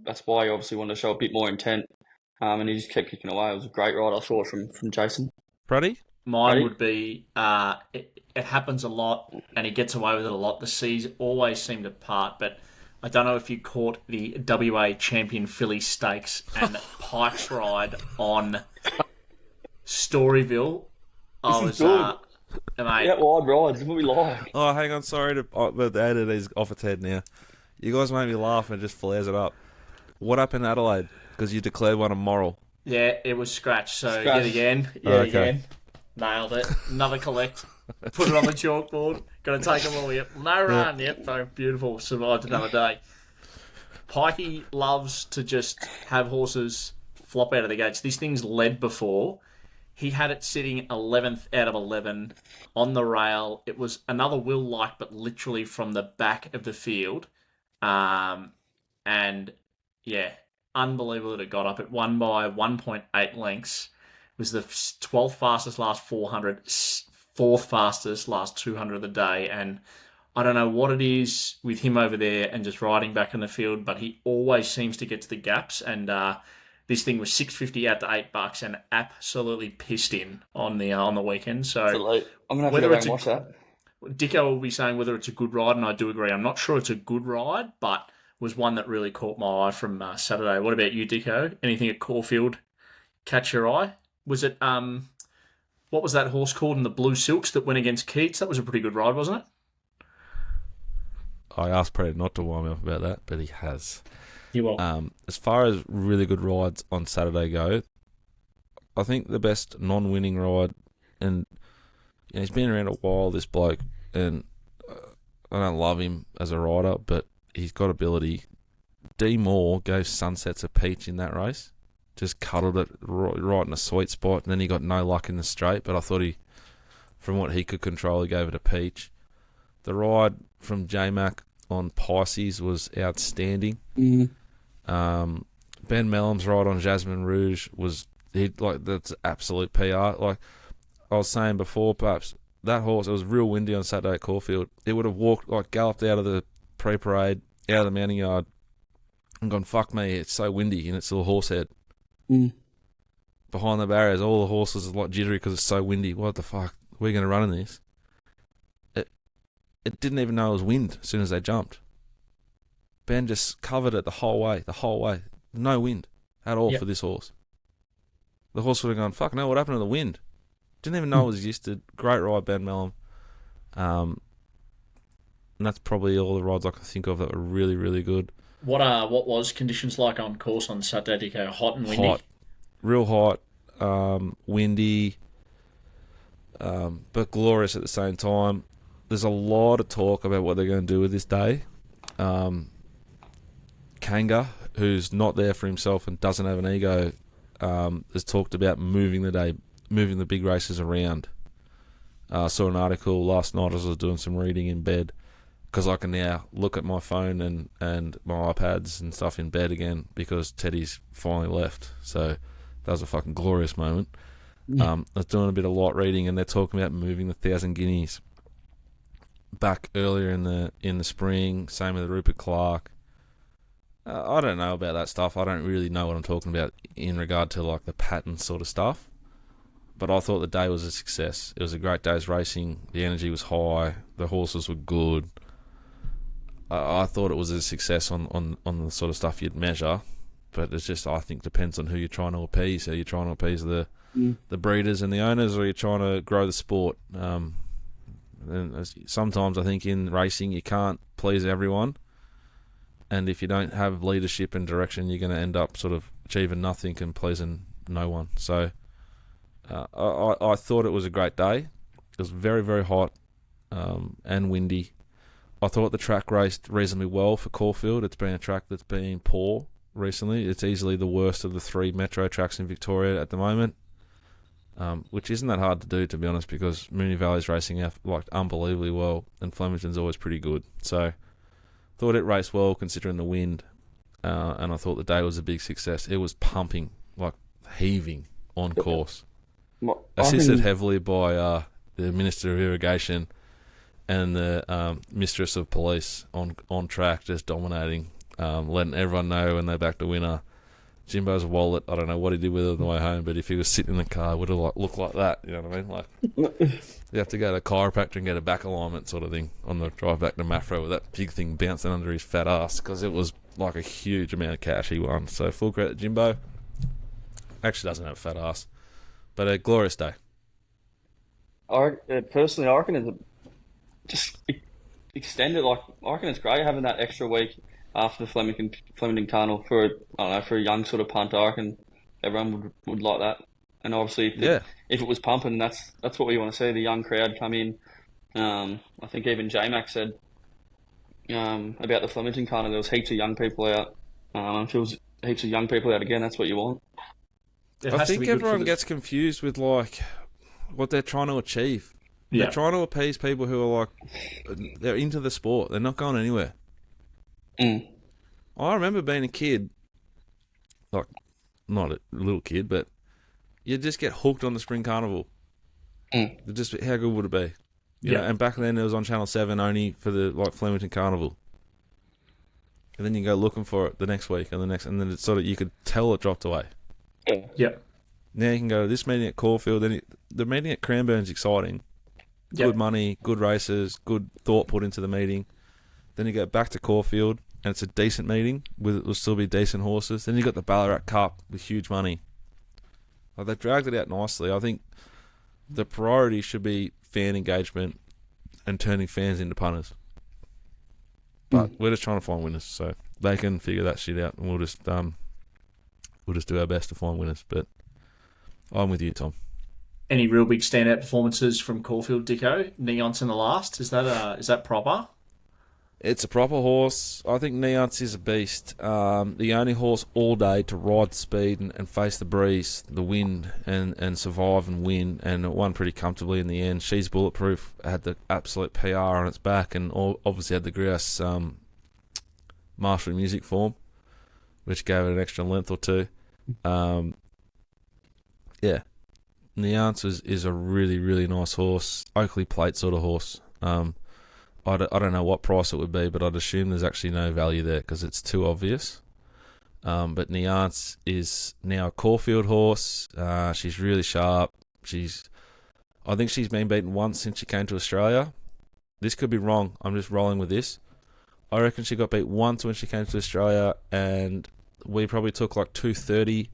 Speaker 2: that's why he obviously wanted to show a bit more intent. And he just kept kicking away. It was a great ride I saw from Jason.
Speaker 1: Pratty?
Speaker 3: Mine would be, it happens a lot, and he gets away with it a lot. The C's always seem to part, but I don't know if you caught the WA Champion Philly Stakes and Pike's Ride on Storyville.
Speaker 2: This is good.
Speaker 3: Mate,
Speaker 2: Yeah, wide rides, what we like.
Speaker 1: Oh, hang on, sorry but the editor is off its head now. You guys made me laugh and it just flares it up. What happened in Adelaide? Because you declared one immoral.
Speaker 3: Yeah, it was scratch. So yet again. Nailed it. Another collect. Put it on the chalkboard. Got to take them all. Yep. No run. Yep. So beautiful. Survived another day. Pikey loves to just have horses flop out of the gates. This thing's led before. He had it sitting 11th out of 11 on the rail. It was another Will-like, but literally from the back of the field. And yeah, unbelievable that it got up. It won by 1.8 lengths. It was the 12th fastest last 400, 4th fastest last 200 of the day. And I don't know what it is with him over there and just riding back in the field, but he always seems to get to the gaps. And this thing was $6.50 out to $8 and absolutely pissed in on the weekend. So
Speaker 2: I'm going to have to go back and watch that.
Speaker 3: Dicko will be saying whether it's a good ride, and I do agree. I'm not sure it's a good ride, but was one that really caught my eye from Saturday. What about you, Dicko? Anything at Caulfield catch your eye? Was it, what was that horse called in the Blue Silks that went against Keats? That was a pretty good ride, wasn't it?
Speaker 1: I asked Pratty not to wind me up about that, but he has.
Speaker 3: You will.
Speaker 1: As far as really good rides on Saturday go, I think the best non-winning ride, and he's been around a while, this bloke, and I don't love him as a rider, but he's got ability. D. Moore goes Sunsets a peach in that race. Just cuddled it right in a sweet spot, and then he got no luck in the straight, but I thought from what he could control, he gave it a peach. The ride from J-Mac on Pisces was outstanding. Ben Mellum's ride on Jasmine Rouge that's absolute PR. Like I was saying before, perhaps that horse, it was real windy on Saturday at Caulfield. It would have galloped out of the pre-parade, out of the mounting yard, and gone, fuck me, it's so windy, and it's a little horse head. Behind the barriers, all the horses are like jittery because it's so windy. What the fuck? We're going to run in this. It didn't even know it was wind as soon as they jumped. Ben just covered it the whole way. No wind at all for this horse. The horse would have gone, fuck no, what happened to the wind? Didn't even know it existed. Great ride, Ben Mellum. And that's probably all the rides I can think of that were really, really good.
Speaker 3: What was conditions like on course on Saturday, Dicko? Hot and windy?
Speaker 1: Hot. Real hot. Windy. But glorious at the same time. There's a lot of talk about what they're going to do with this day. Kanga, who's not there for himself and doesn't have an ego, has talked about moving the big races around. I saw an article last night as I was doing some reading in bed, because I can now look at my phone and my iPads and stuff in bed again because Teddy's finally left. So that was a fucking glorious moment. I was doing a bit of light reading, and they're talking about moving the 1,000 Guineas back earlier in the spring. Same with Rupert Clark. I don't know about that stuff. I don't really know what I'm talking about in regard to like the pattern sort of stuff. But I thought the day was a success. It was a great day's racing. The energy was high. The horses were good. I thought it was a success on the sort of stuff you'd measure. But it's just, I think, depends on who you're trying to appease. Are you trying to appease the breeders and the owners, or are you trying to grow the sport? And sometimes I think in racing you can't please everyone. And if you don't have leadership and direction, you're going to end up sort of achieving nothing and pleasing no one. So I thought it was a great day. It was very, very hot and windy. I thought the track raced reasonably well for Caulfield. It's been a track that's been poor recently. It's easily the worst of the 3 metro tracks in Victoria at the moment, which isn't that hard to do, to be honest, because Moonee Valley's racing out like unbelievably well, and Flemington's always pretty good. So thought it raced well considering the wind, and I thought the day was a big success. It was pumping, like heaving on course. Assisted heavily by the Minister of Irrigation and the Mistress of Police on track, just dominating, letting everyone know when they backed the winner. Jimbo's wallet, I don't know what he did with it on the way home, but if he was sitting in the car, it would have looked like that. You know what I mean? Like you have to go to a chiropractor and get a back alignment sort of thing on the drive back to Mafra with that big thing bouncing under his fat ass, because it was like a huge amount of cash he won. So full credit to Jimbo. Actually doesn't have a fat ass, but a glorious day.
Speaker 2: Personally, I reckon it's just extended. Like, I reckon it's great having that extra week after the Flemington Carnival for a young sort of punter. I reckon everyone would like that. And obviously, if it was pumping, that's what we want to see, the young crowd come in. I think even J-Mac said about the Flemington Carnival, there was heaps of young people out. If there was heaps of young people out again, that's what you want.
Speaker 1: I think everyone gets confused with like what they're trying to achieve.
Speaker 3: Yeah.
Speaker 1: They're trying to appease people who are like, they're into the sport. They're not going anywhere. I remember being a kid, like not a little kid, but you just get hooked on the Spring Carnival. Just how good would it be? You know, and back then it was on Channel 7 only for the like Flemington Carnival. And then you go looking for it the next week and then it's sort of, you could tell it dropped away.
Speaker 3: Yep.
Speaker 1: Now you can go to this meeting at Caulfield, then the meeting at Cranbourne's exciting. Good money, good races, good thought put into the meeting. Then you go back to Caulfield, and it's a decent meeting. It will still be decent horses. Then you got the Ballarat Cup with huge money. Like, they dragged it out nicely. I think the priority should be fan engagement and turning fans into punters. But we're just trying to find winners, so they can figure that shit out, and we'll just do our best to find winners. But I'm with you, Tom.
Speaker 3: Any real big standout performances from Caulfield, Dicko? Neonce in the last. Is that proper?
Speaker 1: It's a proper horse. I think Neonce is a beast. The only horse all day to ride speed and face the breeze, the wind, and survive and win, and it won pretty comfortably in the end. She's bulletproof, had the absolute PR on its back, and obviously had the grouse martial music form, which gave it an extra length or two. Neonce is a really, really nice horse. Oakley plate sort of horse. I don't know what price it would be, but I'd assume there's actually no value there because it's too obvious. But Neonce is now a Caulfield horse. She's really sharp. I think she's been beaten once since she came to Australia. This could be wrong. I'm just rolling with this. I reckon she got beat once when she came to Australia, and we probably took like $2.30,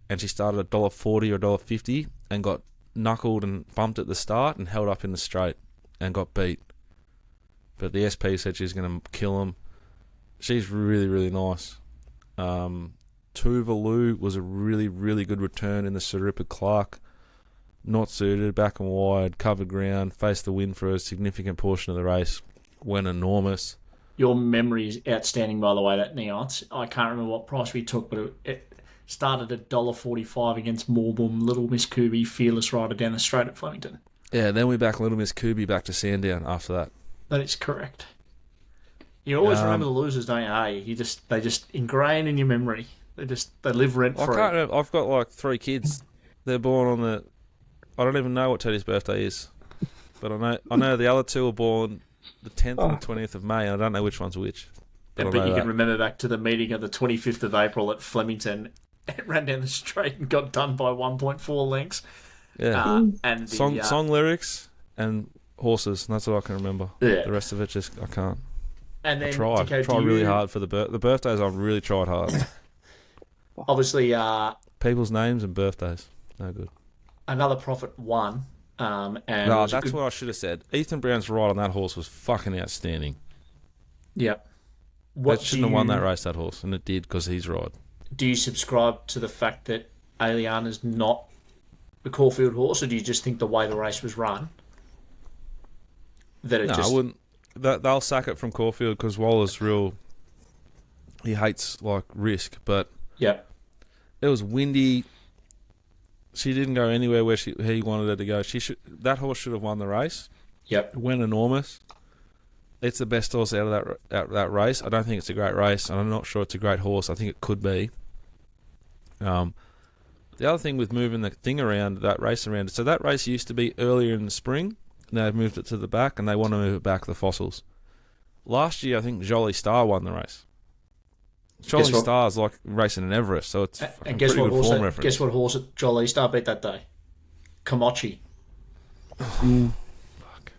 Speaker 1: and she started at $1.40 or $1.50 and got knuckled and bumped at the start and held up in the straight and got beat. But the SP said she's going to kill him. She's really, really nice. Tuvalu was a really, really good return in the Siripa Clark. Not suited, back and wide, covered ground, faced the wind for a significant portion of the race. Went enormous.
Speaker 3: Your memory is outstanding, by the way, that Neance. I can't remember what price we took, but it started at $1.45 against Morbum, Little Miss Kubi, fearless rider down the straight at Flemington.
Speaker 1: Yeah, then we back Little Miss Kubi back to Sandown after that.
Speaker 3: That is correct. You always remember the losers, don't you? Hey, they just ingrain in your memory. They live rent free.
Speaker 1: I can't remember. I've got like 3 kids. They're born on the. I don't even know what Teddy's birthday is, but I know the other 2 were born the 10th and the 20th of May. And I don't know which one's which.
Speaker 3: But you can remember back to the meeting of the 25th of April at Flemington. It ran down the straight and got done by 1.4 lengths.
Speaker 1: Yeah.
Speaker 3: And the,
Speaker 1: song lyrics and horses. And that's what I can remember.
Speaker 3: Yeah.
Speaker 1: The rest of it just I can't.
Speaker 3: And then
Speaker 1: I tried.
Speaker 3: Dicko,
Speaker 1: really hard for the birthdays. I've really tried hard.
Speaker 3: Obviously,
Speaker 1: people's names and birthdays. No good.
Speaker 3: Another Prophet won. And
Speaker 1: no, that's what I should have said. Ethan Brown's ride on that horse was fucking outstanding.
Speaker 3: Yep.
Speaker 1: It shouldn't have won that race, that horse, and it did because he's ride.
Speaker 3: Do you subscribe to the fact that Aliana's not the Caulfield horse, or do you just think the way the race was run that it
Speaker 1: I wouldn't. They'll sack it from Caulfield because Waller's real. He hates like risk, but
Speaker 3: yep.
Speaker 1: It was windy. She didn't go anywhere where he wanted her to go. That horse should have won the race.
Speaker 3: Yep.
Speaker 1: It went enormous. It's the best horse out of that race. I don't think it's a great race, and I'm not sure it's a great horse. I think it could be. The other thing with moving the thing around, that race around, so that race used to be earlier in the spring, and they've moved it to the back, and they want to move it back to the Fossils. Last year, I think Jolie Star won the race. Jolie Star's like racing in Everest, so it's
Speaker 3: and guess
Speaker 1: pretty
Speaker 3: what
Speaker 1: good
Speaker 3: horse?
Speaker 1: form reference.
Speaker 3: Guess what horse at Jolie Star beat that day? Komochi.
Speaker 1: Fuck.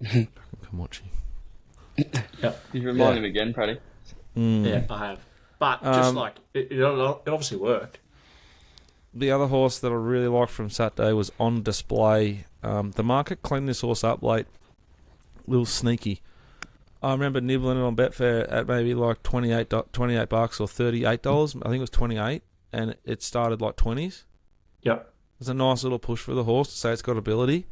Speaker 1: Komochi.
Speaker 3: Yep.
Speaker 2: You remind him again, Pratty.
Speaker 3: Yeah, I have. But just like it obviously worked.
Speaker 1: The other horse that I really liked from Saturday was On Display. The market cleaned this horse up late. A little sneaky. I remember nibbling it on Betfair at maybe like $28 or $38. I think it was 28, and it started like 20s.
Speaker 3: Yep.
Speaker 1: It was a nice little push for the horse to say it's got ability.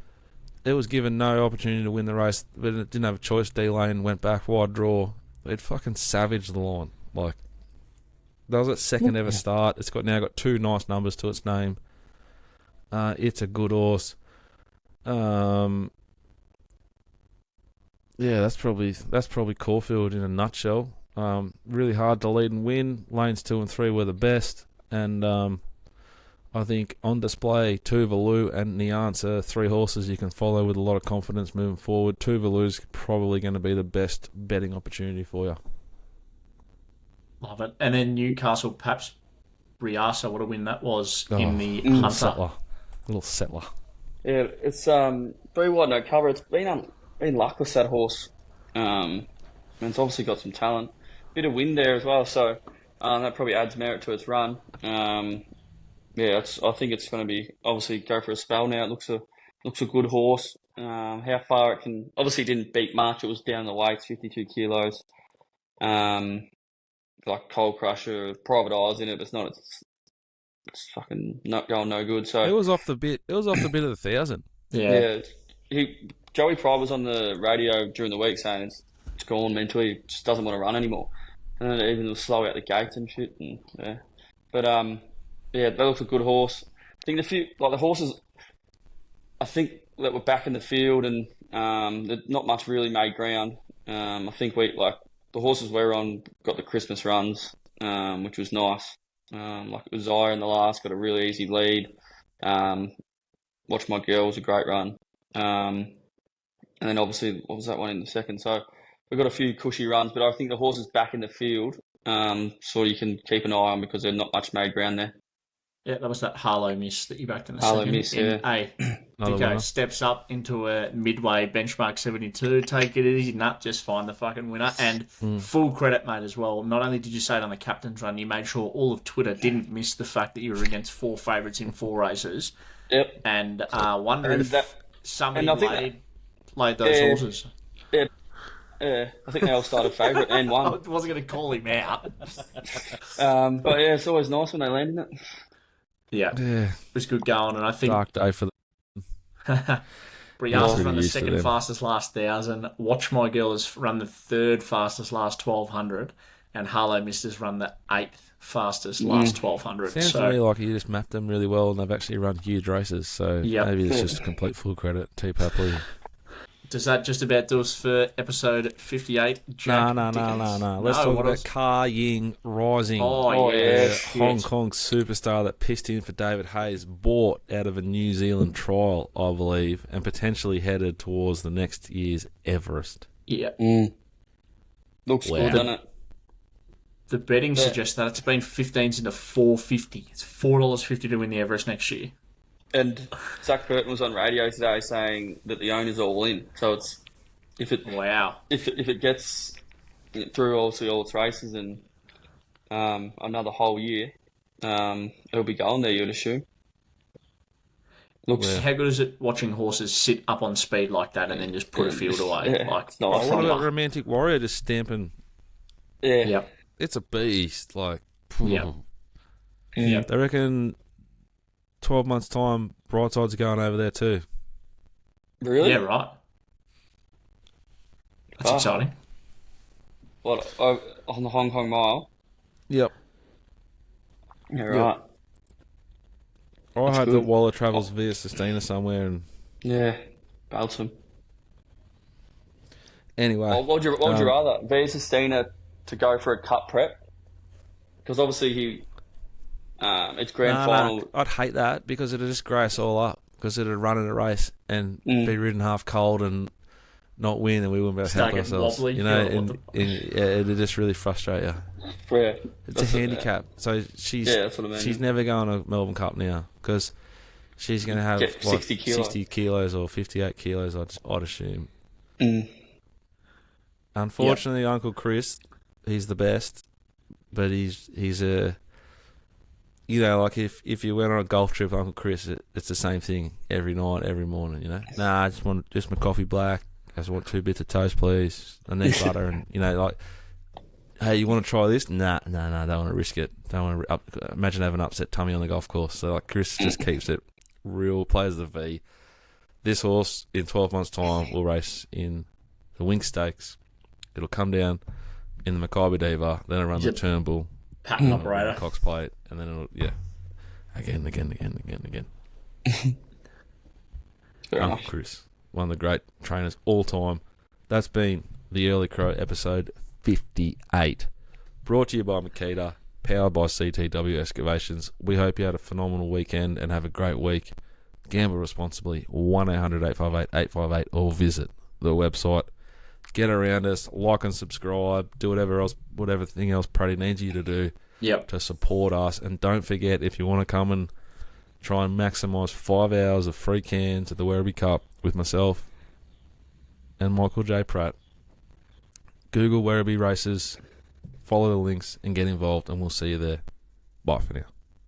Speaker 1: It was given no opportunity to win the race, but it didn't have a choice. D-Lane went back, wide draw. It fucking savaged the line. Like, that was its second ever start. It's now got 2 nice numbers to its name. It's a good horse. Yeah, that's probably Caulfield in a nutshell. Really hard to lead and win. Lanes 2 and 3 were the best, and I think On Display, Tuvalu, and Neance are 3 horses you can follow with a lot of confidence moving forward. Tuvalu's probably going to be the best betting opportunity for you.
Speaker 3: Love it. And then Newcastle, Paps, Riasa, what a win that was in the Hunter.
Speaker 1: Little settler.
Speaker 2: Yeah, it's 3 wide no cover. It's been luckless, that horse. And it's obviously got some talent. Bit of wind there as well, so that probably adds merit to its run. Yeah, I think it's going to be obviously go for a spell now. It looks a good horse. How far it can, obviously it didn't beat much. It was down the weights, 52 kilos. Like Coal Crusher, Private Eyes in it, but it's not. It's fucking not going no good. So
Speaker 1: it was off the bit. It was off the bit of the 1,000.
Speaker 3: Yeah.
Speaker 2: Joey Pride was on the radio during the week saying it's gone mentally. He just doesn't want to run anymore. And then it even was slow out the gates and shit. And, yeah. But yeah, that looks a good horse. I think the horses, I think that were back in the field and not much really made ground. I think the horses we were on got the Christmas runs, which was nice. Like Uzziah in the last got a really easy lead. Watch My Girl was a great run. And then obviously, what was that one in the second? So we've got a few cushy runs, but I think the horses back in the field, so you can keep an eye on because there's not much made ground there.
Speaker 3: Yeah, that was that Harlow miss that you backed in the
Speaker 2: Harlow
Speaker 3: second.
Speaker 2: miss, yeah.
Speaker 3: A.
Speaker 1: Another
Speaker 3: Dicko
Speaker 1: winner.
Speaker 3: steps up into a midway benchmark 72. Take it easy, nut. Just find the fucking winner. And full credit, mate, as well. Not only did you say it on the captain's run, you made sure all of Twitter didn't miss the fact that you were against 4 favourites in 4 races.
Speaker 2: Yep.
Speaker 3: And wonder
Speaker 2: And
Speaker 3: if
Speaker 2: that-
Speaker 3: somebody
Speaker 2: and I think
Speaker 3: laid those horses.
Speaker 2: I think they all started favourite and
Speaker 3: I
Speaker 2: won.
Speaker 3: wasn't going to call him out.
Speaker 2: But yeah, it's always nice when they land in it.
Speaker 3: Yeah,
Speaker 1: Yeah,
Speaker 3: it was good going. And I think
Speaker 1: dark day for the.
Speaker 3: Brianna's
Speaker 1: Pretty
Speaker 3: run the
Speaker 1: used to
Speaker 3: second
Speaker 1: them.
Speaker 3: fastest last 1,000. Watch My Girl has run the 3rd fastest last 1,200. And Harlow Misters run the 8th fastest last 1,200.
Speaker 1: Sounds to me like you just mapped them really well, and they've actually run huge races. So
Speaker 3: Yep.
Speaker 1: maybe it's just complete full credit to Papley.
Speaker 3: Does that just about do us for episode 58? Jack
Speaker 1: No.
Speaker 3: Dickens?
Speaker 1: Let's
Speaker 3: No,
Speaker 1: talk
Speaker 3: what
Speaker 1: about
Speaker 3: else?
Speaker 1: Car Ying Rising.
Speaker 3: Oh,
Speaker 2: yeah.
Speaker 3: yeah.
Speaker 1: Hong Kong superstar that pissed in for David Hayes, bought out of a New Zealand trial, I believe, and potentially headed towards the next year's Everest.
Speaker 3: Yeah.
Speaker 2: Looks
Speaker 1: Wow.
Speaker 2: good, doesn't it?
Speaker 3: The betting suggests that it's been 15s into $4.50. It's $4.50 to win the Everest next year.
Speaker 2: And Zach Burton was on radio today saying that the owner's all in. So it's if it gets through obviously all its races and another whole year, it'll be going there, you'd assume. Looks
Speaker 3: How good is it watching horses sit up on speed like that and then just put a field away?
Speaker 2: Yeah,
Speaker 3: Like,
Speaker 2: it's nice.
Speaker 1: What about Romantic Warrior just stamping?
Speaker 2: yeah.
Speaker 3: Yep.
Speaker 1: It's a beast. Like,
Speaker 3: Yep. Yep.
Speaker 1: they reckon 12 months' time, Brightside's going over there too.
Speaker 2: Really?
Speaker 3: Yeah, right. That's
Speaker 2: Wow.
Speaker 3: exciting.
Speaker 2: What on the Hong Kong Mile?
Speaker 1: Yep.
Speaker 2: Yeah, right.
Speaker 1: I
Speaker 2: That's
Speaker 1: hope
Speaker 2: good.
Speaker 1: that Waller travels via Sistina somewhere. And
Speaker 2: Yeah, Belton.
Speaker 1: anyway,
Speaker 2: What would you rather? Via Sistina to go for a cup prep? Because obviously it's grand final.
Speaker 1: I'd hate that because it'd just grey us all up. Because it'd run in a race and be ridden half cold and not win, and we wouldn't be able to
Speaker 3: Start
Speaker 1: help
Speaker 3: getting
Speaker 1: ourselves.
Speaker 3: wobbly.
Speaker 1: You know,
Speaker 3: Yeah,
Speaker 1: and it'd just really frustrate you.
Speaker 2: Yeah,
Speaker 1: It's a handicap. So
Speaker 2: that's what I mean.
Speaker 1: she's never going to Melbourne Cup now because she's going to have
Speaker 2: Get 60 kilos.
Speaker 1: 60 kilos or 58 kilos, I'd assume.
Speaker 2: Mm.
Speaker 1: Unfortunately, Uncle Chris, he's the best, but he's a, you know, like if you went on a golf trip with Uncle Chris, it's the same thing every night, every morning, you know. Nah, I just want my coffee black. I just want 2 bits of toast, please. I need butter, and you know, like, hey, you want to try this? Nah, don't want to risk it. Don't want to imagine having an upset tummy on the golf course. So like, Chris just keeps it real, plays the V. This horse in 12 months' time will race in the Wink Stakes. It'll come down in the Mackay Diva, then it'll run the Turnbull,
Speaker 3: Patent operator.
Speaker 1: Cox Plate, and then it'll again.
Speaker 2: Fair
Speaker 1: Uncle
Speaker 2: enough.
Speaker 1: Chris, one of the great trainers all time. That's been the Early Crow episode 58. Brought to you by Makita, powered by CTW Excavations. We hope you had a phenomenal weekend and have a great week. Gamble responsibly. 1-800-858-858 or visit the website. Get around us, like and subscribe, do whatever thing else Pratty needs you to do
Speaker 3: Yep.
Speaker 1: to support us. And don't forget, if you want to come and try and maximise 5 hours of free cans at the Werribee Cup with myself and Michael J. Pratt, Google Werribee Races, follow the links and get involved, and we'll see you there. Bye for now.